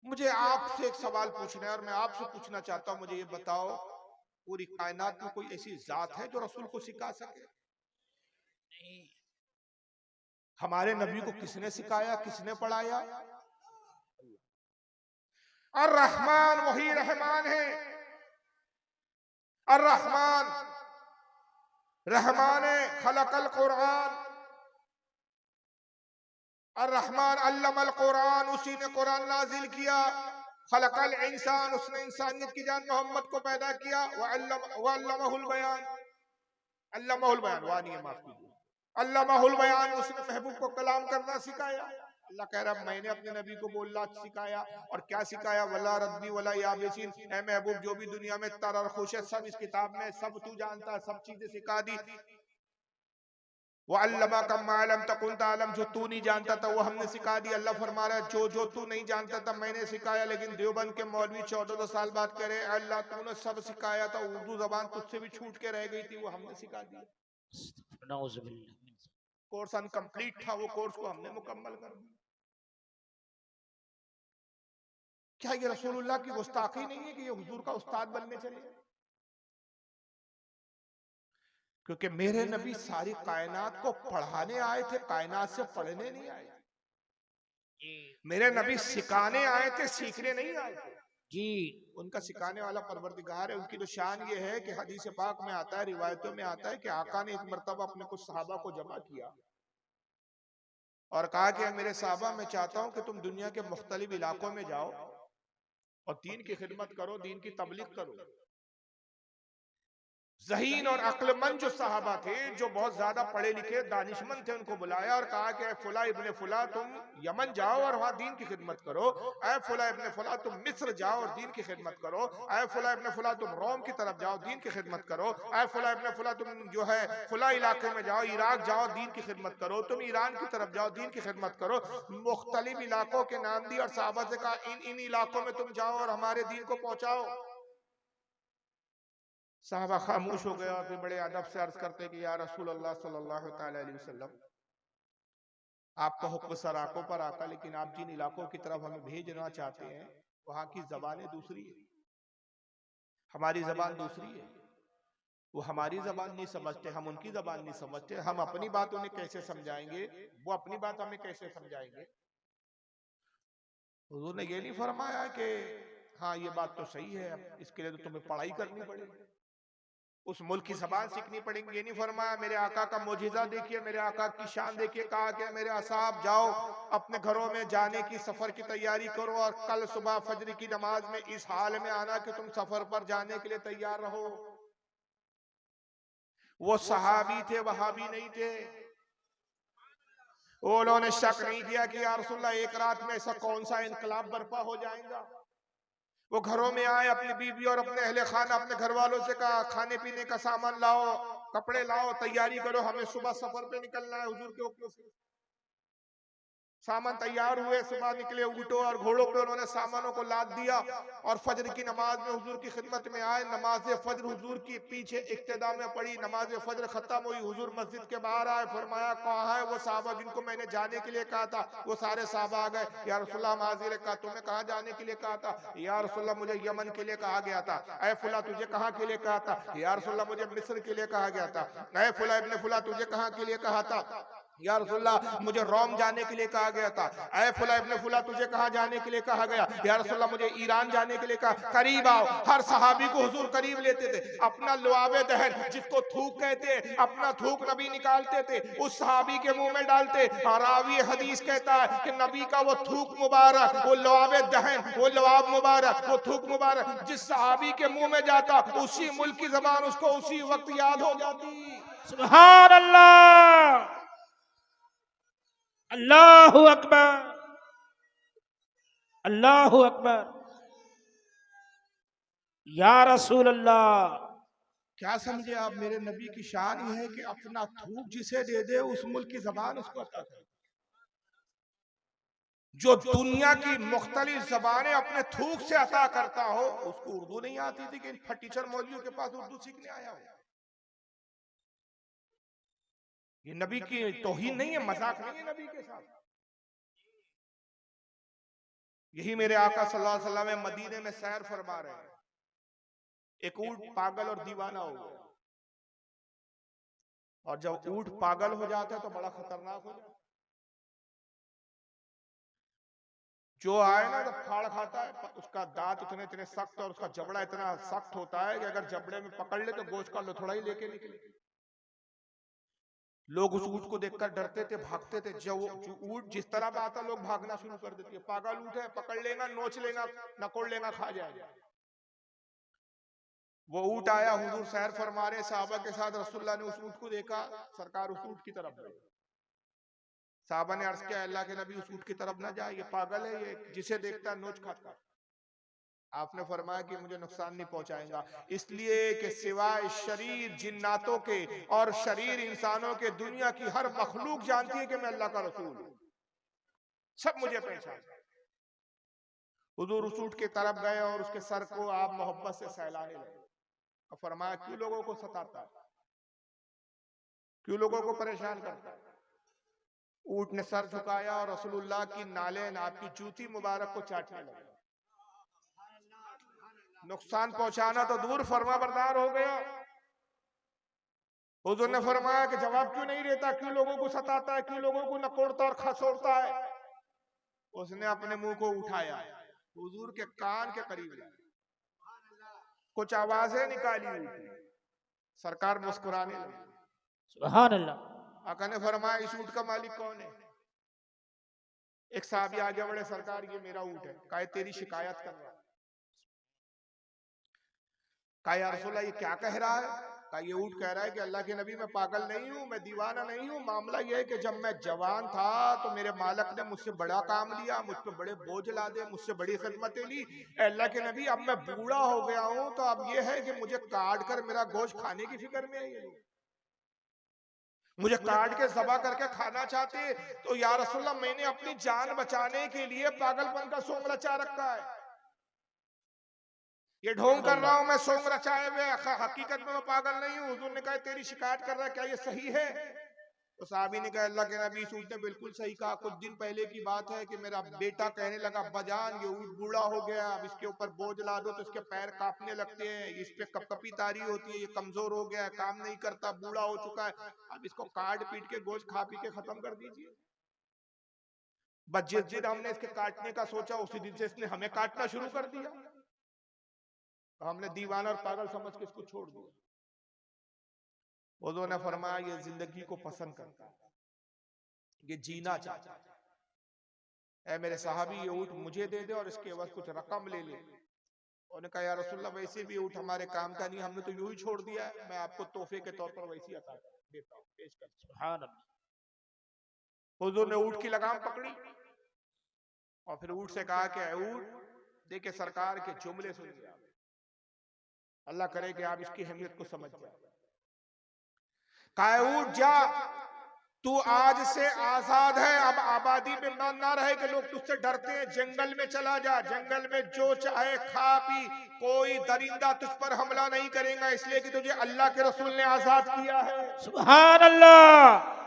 मुझे आपसे एक सवाल पूछना है, और मैं आपसे पूछना चाहता हूँ, मुझे ये बताओ, पूरी कायनात में कोई ऐसी जात है जो रसूल को सिखा सके?
नहीं।
हमारे नबी को किसने सिखाया, किसने पढ़ाया? और रहमान वही रहमान है। और रहमान खलकल कुरान, अर्रहमान अल्लमल कुरान, उसी ने कुरान नाजिल किया। खलकल इंसान, उसने इंसानियत की जान मोहम्मद को पैदा किया। व अल्लमहुल बयान, अल्लमहुल बयान, वाह नहीं है, माफ कीजिए, अल्लमहुल बयान, उसने महबूब को कलाम करना सिखाया। अल्लाह कह रहा मैंने अपने नबी को बोलना सिखाया। और क्या सिखाया? वला रद्दी वला याबिसिन, ए महबूब जो भी दुनिया में तर और खुश है सब इस किताब में, सब तू जानता है, सब चीजें सिखा दी। वो अल्लमा कम मालम तकुन तालम, जो तू नहीं जानता था वो हमने सिखा दिया। अल्लाह फरमा रहा है जो जो तू नहीं जानता था मैंने सिखाया। लेकिन देवबंद के मौलवी 14 साल बाद कह रहे अल्लाह तूने सब सिखाया था, उर्दू जबान तुझसे भी छूट के रह गई थी, वो हमने सिखा दिया। कोर्स अनकम्प्लीट था, वो कोर्स को हमने मुकम्मल कर दिया। क्या ये रसूलुल्लाह की गुस्ताखी नहीं है कि ये हुजूर का उस्ताद बनने चले? क्योंकि मेरे नबी सारी कायनात को पढ़ाने आए थे, कायनात से पढ़ने नहीं आए थे। मेरे नबी सिखाने आए थे, सीखने नहीं आए थे जी। उनका सिखाने वाला परवरदिगार है। उनकी तो शान ये है कि हदीस पाक में आता है, रिवायतों में आता है कि आका ने एक मर्तबा अपने कुछ सहाबा को जमा किया और कहा कि मेरे साहबा मैं चाहता हूं कि तुम दुनिया के मुख्तलिफ इलाकों में जाओ और दीन की खिदमत करो, दीन की तबलीग करो। ज़हीन और अक्लमंद जो सहाबा थे, जो बहुत ज्यादा पढ़े लिखे दानिशमंद थे, उनको बुलाया और कहा कि फुला इब्ने फुला तुम यमन जाओ और वहां दीन की खिदमत करो। ऐ फुला इब्ने फुला तुम मिस्र जाओ और दीन की खिदमत करो। ऐ फुला इब्ने फुला तुम रोम की तरफ जाओ, दीन की खिदमत करो। ऐ फुला इब्ने फुला तुम जो है फुला इलाके में जाओ, इराक जाओ, दीन की खिदमत करो। तुम ईरान की तरफ जाओ, दीन की खिदमत करो। मुख्तलिफ इलाकों के नाम दिए और सहाबा से कहा इन इन इलाकों में तुम जाओ और हमारे दीन को पहुंचाओ। साहबा खामोश हो गया और फिर बड़े अदब से अर्ज करते कि या रसूल अल्लाह सल्लल्लाहु अलैहि वसल्लम, आपका हुक्म सराकों पर आका, लेकिन आप जिन इलाकों की तरफ हमें भेजना चाहते हैं वहां की जबानें दूसरी है, हमारी जबान दूसरी है। वो हमारी जबान नहीं समझते, हम उनकी जबान नहीं समझते। हम अपनी बात उन्हें कैसे समझाएंगे, वो अपनी बात हमें कैसे समझाएंगे? हुजूर ने ये नहीं फरमाया कि हाँ ये बात तो सही है, इसके लिए तो तुम्हें पढ़ाई करनी पड़ेगी, उस मुल्क की जबान सीखनी पड़ेगी। ये नहीं फरमाया। मेरे आका का मोजिजा देखिए, मेरे आका की शान देखिए। कहा कि मेरे असहाब जाओ अपने घरों में जाने की सफर की तैयारी करो और कल सुबह फजर की नमाज में इस हाल में आना कि तुम सफर पर जाने के लिए तैयार रहो। वो सहाबी थे, वहाबी नहीं थे। उन्होंने शक नहीं किया कि या रसूलल्लाह एक रात में ऐसा कौन सा इनकलाब बर्पा हो जाएगा। वो घरों में आए, अपनी बीवी और अपने अहले खाना, अपने घर वालों से कहा खाने पीने का सामान लाओ, कपड़े लाओ, तैयारी करो, हमें सुबह सफर पे निकलना है। हुजूर के हुक्म से सामान तैयार हुए, सुबह निकले, ऊँटों और घोड़ों पे उन्होंने सामानों को लाद दिया और फजर की नमाज में हुजूर की खिदमत में आए। नमाज फजर हुजूर की पीछे इक्तदा में पड़ी, नमाज फजर खत्म हुई, हुजूर मस्जिद के बाहर आए। फरमाया कहाँ है वो साहबा जिनको मैंने जाने के लिए कहा था? वो सारे साहबा आ गए। या रसूलल्लाह हाजिर, कहा तुम्हें कहाँ जाने के लिए कहा था? या रसूलल्लाह मुझे यमन के लिए कहा गया था। ऐ फुला तुझे कहाँ के लिए कहा था? या रसूलल्लाह मुझे मिस्र के लिए कहा गया था। ऐ फुला इब्ने फुला तुझे कहाँ के लिए कहा था? या रसूलल्लाह मुझे रोम जाने के लिए कहा गया था। ऐ फुला इब्ने फुला तुझे कहाँ जाने के लिए कहा गया? या रसूलल्लाह मुझे ईरान जाने के लिए कहा। करीब आओ। हर सहाबी को हुजूर करीब लेते थे। अपना लुआबे दहन जिसको थूक कहते, अपना थूक नबी निकालते थे, उस सहाबी के मुंह में डालते। और रावी हदीस कहता है कि नबी का वो थूक मुबारक, वो लुआबे दहन, वो लुआब मुबारक, वो थूक मुबारक जिस सहाबी के मुंह में जाता उसी मुल्क की जबान उसको उसी वक्त याद हो जाती।
सुभान अल्लाह, अल्लाहु अकबर, अल्लाहु अकबर, या रसूल अल्लाह।
क्या समझे आप? मेरे नबी की शान ये है कि अपना थूक जिसे दे दे उस मुल्क की जबान उसको अता करे। जो दुनिया की मुख्तलिफ जबानें अपने थूक से अता करता हो, उसको उर्दू नहीं आती थी कि फटीचर मौलवियों के पास उर्दू सीखने आया हो। ये नबी की तौहीन नहीं है, मजाक नहीं है नबी के साथ। यही मेरे आका सल्लल्लाहु अलैहि वसल्लम मदीने में सैर फरमा रहे हैं, एक ऊंट पागल और दीवाना हो गया। और जब ऊंट पागल हो जाता है तो बड़ा खतरनाक हो जाता है। जो आए ना जब फाड़ खाता है, उसका दांत इतने इतने सख्त और उसका जबड़ा इतना सख्त होता है कि अगर जबड़े में पकड़ ले तो गोश्त का लथड़ा ही लेके निकले। लोग उस ऊंट को देखकर डरते थे, भागते थे। जब ऊंट जिस तरह पे आता लोग भागना शुरू कर देते हैं। पागल ऊंट है, पकड़ लेगा, नोच लेगा, नकोड़ लेगा, खा जाएगा। वो ऊंट आया, हुजूर सैर फरमा रहे साहबा के साथ, रसूलुल्लाह ने उस ऊंट को देखा, सरकार उस ऊंट की तरफ गए। साहबा ने अर्ज किया, अल्लाह के नबी उस ऊंट की तरफ ना जाए, ये पागल है, ये जिसे देखता नोच खाता। आपने फरमाया कि मुझे नुकसान नहीं पहुंचाएगा, इसलिए कि सिवाय शरीर जिन्नातों के और शरीर इंसानों के दुनिया की हर मखलूक जानती है कि मैं अल्लाह का रसूल हूं, सब मुझे पहचानते। हुजूर उस ऊंट की तरफ गए और उसके सर को आप मोहब्बत से सहलाने लगे और फरमाया, क्यों लोगों को सताता है, क्यों लोगों को परेशान करता है। ऊंट ने सर झुकाया और रसूलुल्लाह की नालें, आपकी जूती मुबारक को चाटने लगे। नुकसान पहुंचाना तो दूर, फरमा बरदार हो गया। हुजूर ने फरमाया कि जवाब क्यों नहीं देता, क्यों लोगों को सताता है, क्यों लोगों को नकोड़ता और खसोड़ता है। उसने अपने मुंह को उठाया, हुजूर के कान के करीब लाया, कुछ आवाजें निकाली, सरकार मुस्कुराने लगी।
सुभान अल्लाह।
आका ने फरमाया, इस ऊंट का मालिक कौन है। एक साहबी आगे बढ़े, सरकार ये मेरा ऊंट है। कहा तेरी शिकायत कर रहा है। कहा या रसूलल्लाह ये क्या कह रहा है। कहा ये ऊंट कह रहा है कि अल्लाह के नबी मैं पागल नहीं हूं, मैं दीवाना नहीं हूं। मामला ये है कि जब मैं जवान था तो मेरे मालिक ने मुझसे बड़ा काम लिया, मुझ पे बड़े बोझ लादे, मुझसे बड़ी खिदमतें ली। अल्लाह के नबी अब मैं बूढ़ा हो गया हूं तो अब ये है कि मुझे काट कर मेरा गोश्त खाने की फिक्र में है, मुझे काट के ज़बह करके खाना चाहते। तो या रसूलल्लाह मैंने अपनी जान बचाने के लिए पागलपन का सोंग रचा रखा है, ये ढोंग कर रहा हूं मैं, सोंग रचाए हुए, हकीकत में मैं पागल नहीं हूं। हुजूर ने कहा तेरी शिकायत कर रहा है, क्या ये सही है। तो साहबी ने कहा अल्लाह के नबी इस ऊंट ने बिल्कुल सही कहा। कुछ दिन पहले की बात है कि मेरा बेटा कहने लगा, अब्बाजान ये ऊंट बूढ़ा हो गया, अब इसके ऊपर बोझ ला दो तो इसके पैर कांपने लगते हैं, इस पे कपकपी तारी होती है, ये कमजोर हो गया है, काम नहीं करता, बूढ़ा हो चुका है, अब इसको काट पीट के गोश्त खा पी के खत्म कर दीजिए। बस जिस दिन हमने इसके काटने का सोचा उसी दिन से इसने हमें काटना शुरू कर दिया। हमने दीवाना और पागल समझ के इसको छोड़ दिया। हुजूर ने फरमाया ये जिंदगी को पसंद करता है, ये जीना चाहता है। ऐ मेरे साहबी ये ऊंट मुझे दे दे और इसके एवज कुछ रकम ले ले। उन्होंने कहा या रसूलल्लाह वैसे भी ऊंट हमारे काम का नहीं, हमने तो यूं ही छोड़ दिया है, मैं आपको तोहफे के तौर पर वैसी अता देता हूं, पेश कर। सुभान अल्लाह। हुजूर ने ऊंट की लगाम पकड़ी और फिर ऊंट से कहा कि ऊंट देखे सरकार के जुमले सुनिए, अल्लाह करे कि आप इसकी अहमियत को समझ जाए। कहा ऊंट जा, तू आज से आजाद है, अब आबादी में ना रहे कि लोग तुझसे डरते हैं। जंगल में चला जा, जंगल में जो चाहे खा पी, कोई दरिंदा तुझ पर हमला नहीं करेगा, इसलिए कि तुझे अल्लाह के रसूल ने आजाद किया है।
सुभान अल्लाह।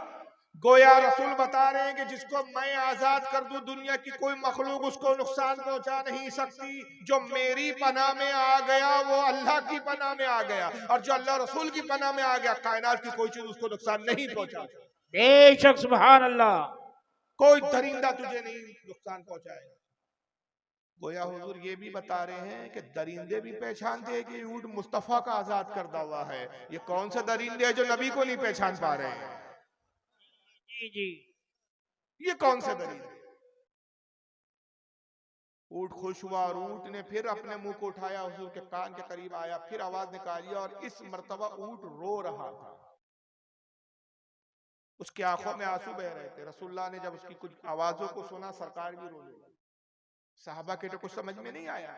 गोया रसूल बता रहे हैं कि जिसको मैं आजाद कर दूं दुनिया की कोई मखलूक उसको नुकसान पहुंचा नहीं सकती। जो मेरी पनाह में आ गया वो अल्लाह की पनाह में आ गया, और जो अल्लाह रसूल की पनाह में आ गया कायनात की कोई चीज उसको नुकसान नहीं पहुंचा।
बेशक सुभान अल्लाह।
कोई दरिंदा तुझे नहीं नुकसान पहुंचाएगा। गोया हुजूर ये भी बता रहे हैं कि दरिंदे भी पहचानते हैं कि ऊंट मुस्तफा का आजाद करदा हुआ है। ये कौन से दरिंदे हैं जो नबी को नहीं पहचान पा रहे हैं।
जी जी,
ये कौन से दरिंदे। ऊंट खुश हुआ और ऊंट ने फिर अपने मुंह को उठाया, हुजूर के कान के करीब आया, फिर आवाज निकाली और इस मर्तबा ऊंट रो रहा था, उसकी आंखों में आंसू बह रहे थे। रसूलुल्लाह ने जब उसकी कुछ आवाजों को सुना सरकार भी रोने लगी। साहबा के तो कुछ समझ में नहीं आया,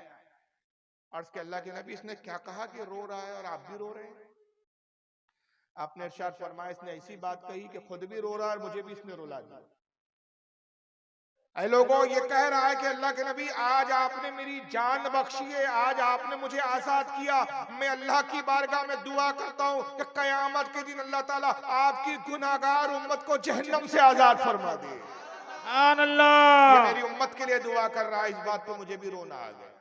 अर्ज के अल्लाह के नबी इसने क्या कहा कि रो रहा है और आप भी रो रहे हैं। आपने इरशाद फरमाया इसने ऐसी बात कही कि खुद भी रो रहा है और मुझे भी इसने रुला दिया। ऐ लोगों ये कह रहा है कि अल्लाह के नबी आज आपने मेरी जान बख्शी है, आज आपने मुझे आजाद किया। मैं अल्लाह की बारगाह में दुआ करता हूं कि कयामत के दिन अल्लाह ताला आपकी गुनाहगार उम्मत को जहन्नम से आजाद फरमा दे।
सुभान अल्लाह।
ये मेरी उम्मत के लिए दुआ कर रहा है, इस बात पर मुझे भी रोना आ गया।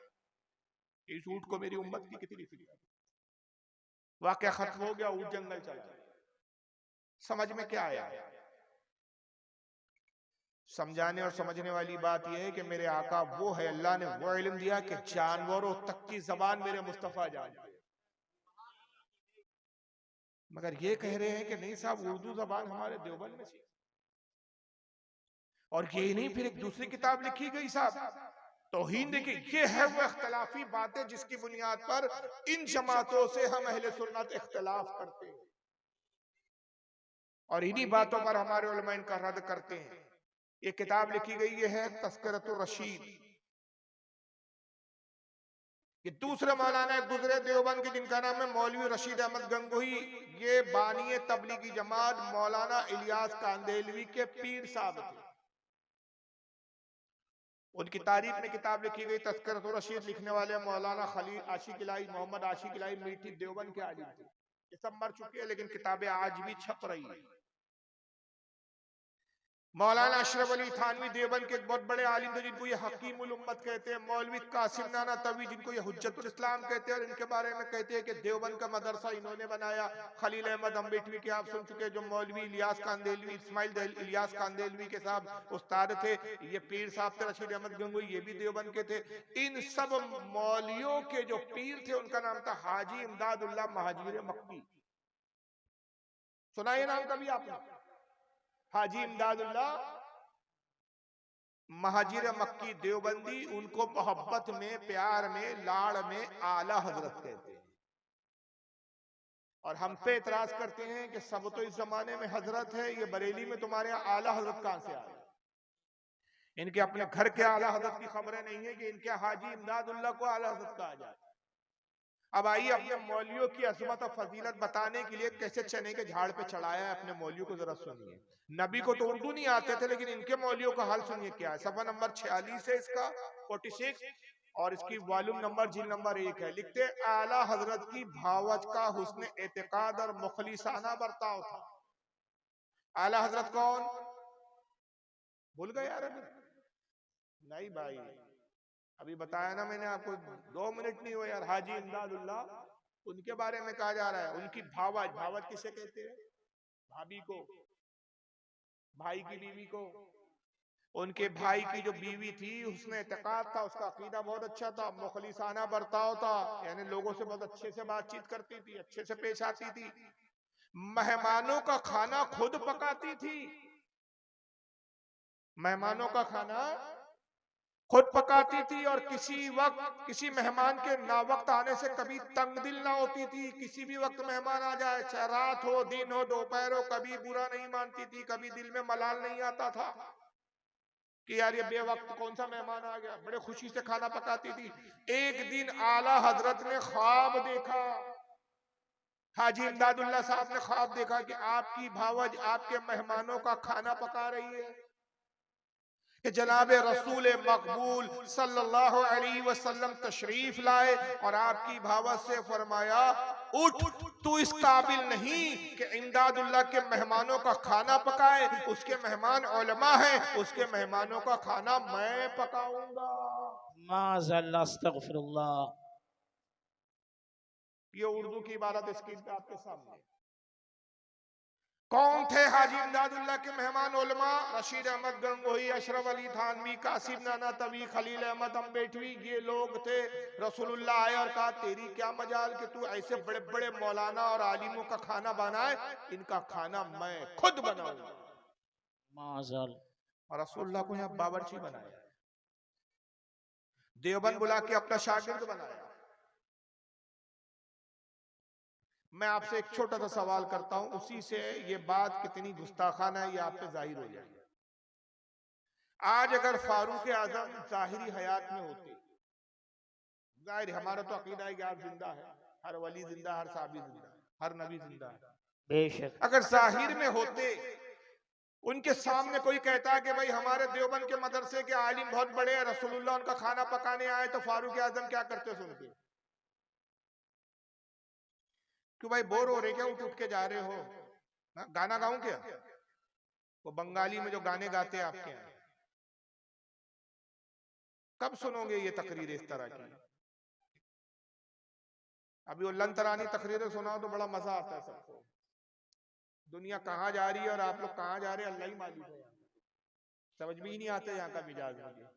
इस ऊंट को मेरी उम्मत की कितनी फिक्र। वाकया खत्म हो गया, ऊंट जंगल चला। समझ में क्या आया। समझाने और समझने वाली बात यह है कि मेरे आका वो है, अल्लाह ने वो इल्म दिया कि जानवरों तक की जबान मेरे मुस्तफा जानते। मगर ये कह रहे हैं कि नहीं साहब उर्दू जबान हमारे देवबंद में सीखी। और यही नहीं, फिर एक दूसरी किताब लिखी गई साहब तौहीन। देखिए ये है वो इख्तलाफी बातें जिसकी बुनियाद पर इन जमातों से हम अहले सुन्नत इख्तलाफ करते हैं और इन्हीं बातों पर हमारे उलमा इनका रद्द करते हैं। ये किताब लिखी गई है तस्करतुर रशीद। ये दूसरे मौलाना गुजरे देवबंद के जिनका नाम है मौलवी रशीद अहमद गंगोही। ये बानी तबलीगी जमात मौलाना इलियास कांदेलवी के पीर साहब थे। उनकी तारीफ में किताब लिखी गई तस्करतुर रशीद। लिखने वाले मौलाना खलील आशिक इलाही मोहम्मद आशिक इलाही मीठी देवबंद के आलिम थे। ये सब मर चुके हैं लेकिन किताबें आज भी छप रही है। मौलाना अशरफ अली थानवी देवबंद के एक बहुत बड़े आलिम थे जिनको ये हकीमुल उम्मत कहते हैं। मौलवी कासिम नाना तवी जिनको ये हुज्जतुल इस्लाम कहते हैं और इनके बारे में कहते हैं कि देवबंद का मदरसा इन्होंने बनाया। खलील अहमद अम्बेटवी के आप सुन चुके, जो मौलवी इलियास कांदेलवी इस्माइल इलियास कांदेलवी के साहब उस्ताद थे। ये पीर साहब थे रशीद अहमद गंगोई, ये भी देवबंद के थे। इन सब मौलियों के जो पीर थे उनका नाम था हाजी इमदादुल्लाह महाजीर मक्की। सुना ये नाम कभी आपने? हाजी इमदादुल्लाह महाजिर मक्की देवबंदी। उनको मोहब्बत में, प्यार में, लाड़ में आला हजरत कहते हैं। और हम पे इतराज करते हैं कि सब तो इस जमाने में हजरत है, ये बरेली में तुम्हारे यहाँ आला हजरत कहां से आए? इनके अपने घर के आला हजरत की खबरें नहीं है कि इनके हाजी इमदादुल्लाह को आला हजरत कहा जाए। अब आइए अपने मौलियों की अजमत और फजीलत बताने के लिए कैसे चने के झाड़ पे चढ़ाया है अपने मौलियों को, जरा सुनिए। नबी को तो उर्दू नहीं आते थे लेकिन इनके मौलियों का हाल सुनिए क्या है। सफा नंबर 46 है इसका, 46, और इसकी वॉल्यूम नंबर जिल नंबर 1 है। लिखते आला हजरत की भावज का हुस्न एतकाद और मुखलिसाना बर्ताव था। आला हजरत कौन? भूल गए यार? नहीं भाई, अभी बताया ना मैंने आपको, 2 मिनट नहीं हुए यार। हाजी इमदादुल्लाह उनके बारे में कहा जा रहा है। उनकी भावज, भावज किसे कहते हैं? भाभी को, भाई की बीवी को। उनके भाई की जो बीवी थी उसने एतकाद था, उसका अकीदा बहुत अच्छा था, मुखलिसाना बर्ताव था, यानी लोगों से बहुत अच्छे से बातचीत करती थी, अच्छे से पेश आती थी। मेहमानों का खाना खुद पकाती थी। मेहमानों का खाना खुद पकाती थी और किसी वक्त किसी मेहमान के नावक्त आने से कभी तंग दिल ना होती थी। किसी भी वक्त मेहमान आ जाए, चाहे रात हो, दिन हो, दोपहर हो, कभी बुरा नहीं मानती थी, कभी दिल में मलाल नहीं आता था कि यार ये बेवक्त कौन सा मेहमान आ गया। बड़े खुशी से खाना पकाती थी। एक दिन आला हजरत ने ख्वाब देखा, हाजी इमदादुल्लाह साहब ने ख्वाब देखा कि आपकी भावज आपके मेहमानों का खाना पका रही है कि जनाब रसूल मकबूल सल्लल्लाहु अलैहि वसल्लम तशरीफ लाए और आपकी भावत से फरमाया, उठ, तू इस काबिल नहीं कि इमदादुल्लाह के मेहमानों का खाना पकाए। उसके मेहमान उलमा हैं, उसके मेहमानों का खाना मैं पकाऊंगा।
माज़अल्लाह, अस्तगफिरुल्लाह।
ये उर्दू की इबारत स्क्रीन पे आपके सामने। कौन थे हाजी इमदादुल्लाह के मेहमान? उलमा रशीद अहमद गंगोही, अशरफ अली थानवी, कासिम नाना तवी, खलील अहमद अम्बेटवी, ये लोग थे। रसूलुल्लाह आए और कहा तेरी क्या मजाल कि तू ऐसे बड़े बड़े मौलाना और आलिमों का खाना बनाए, इनका खाना मैं खुद बनाऊंगा।
माज़अल्लाह।
और रसूलुल्लाह को यहाँ बावर्ची बनाया, देवबंद बुला के अपना शागिर्द बनाया। मैं आपसे एक छोटा सा सवाल करता हूं, उसी से ये बात कितनी गुस्ताखाना है ये आप पे जाहिर हो जाएगी। आज अगर फारूक आजम जाहिरी हयात में होते, जाहिर हमारा तो अकीदा है कि आप जिंदा है, हर वली जिंदा, हर साहबी जिंदा, हर नबी जिंदा है,
बेशक।
अगर जाहिर में होते, उनके सामने कोई कहता है कि भाई हमारे देवबंद के मदरसे के आलिम बहुत बड़े हैं, रसूलुल्लाह उनका खाना पकाने आए, तो फारूक आजम क्या करते सुनते? क्यों भाई बोर हो रहे क्या? उठ उठ के जा रहे हो? गाना गाऊं क्या? वो बंगाली में जो गाने गाते हैं आपके यहाँ, कब सुनोगे ये तकरीर इस तरह की? अभी वो लंतरानी तकरीरें सुनाओ तो बड़ा मजा आता है सबको। दुनिया कहाँ जा रही है और आप लोग कहाँ जा रहे हैं अल्लाह ही मालूम है। समझ में ही नहीं आता यहाँ का मिजाज मुझे।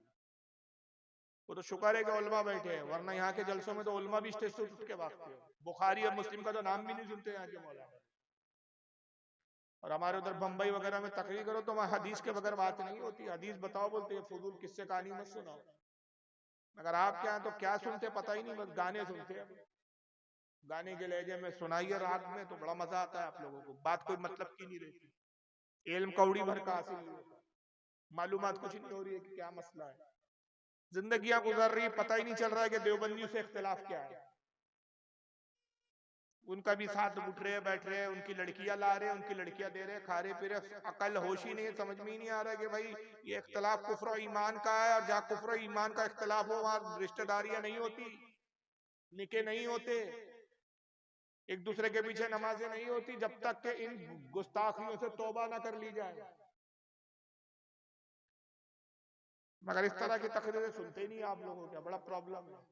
वो तो शुक्र है कि उलमा बैठे हैं, वरना यहाँ के जलसों में तो उलमा भी स्टेज से उठ के भागते हैं। बुखारी और मुस्लिम का तो नाम भी नहीं सुनते यहाँ के मौलाना। और हमारे उधर बंबई वगैरह में तकरीर करो तो वहां हदीस के बगैर बात नहीं होती। हदीस बताओ बोलते हैं, फजूल किससे कहानी मत सुनाओ। अगर आप क्या तो क्या सुनते पता ही नहीं, बस गाने सुनते हैं। गाने के लहजे में सुनाइए राग में तो बड़ा मजा आता है आप लोगों को, बात कोई मतलब की नहीं रहती, इल्म कौड़ी भर का हासिल नहीं होता, मालूमात कुछ नहीं हो रही है कि क्या मसला है। जिंदगियां गुजर रही है, पता ही नहीं चल रहा है कि देवबंदियों से इख्तिलाफ क्या है। उनका भी साथ उठ रहे बैठ रहे, उनकी लड़कियां ला रहे, उनकी लड़कियां दे रहे, खा रहे पी रहे, अकल होश ही नहीं है, समझ में ही नहीं आ रहा है कि भाई ये इख्तिलाफ कुफ्र और ईमान का है, और जहाँ कुफ्र और ईमान का इख्तिलाफ हो वहां रिश्तेदारियां नहीं होती, निके नहीं होते, एक दूसरे के पीछे नमाजें नहीं होती, जब तक के इन गुस्ताखियों से तौबा ना कर ली जाए। मगर इस तरह की तकरीरें सुनते ही नहीं आप लोगों का, बड़ा प्रॉब्लम है।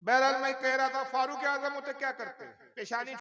बहरहाल मैं कह रहा था फारूक आजम होते क्या करते, पेशानी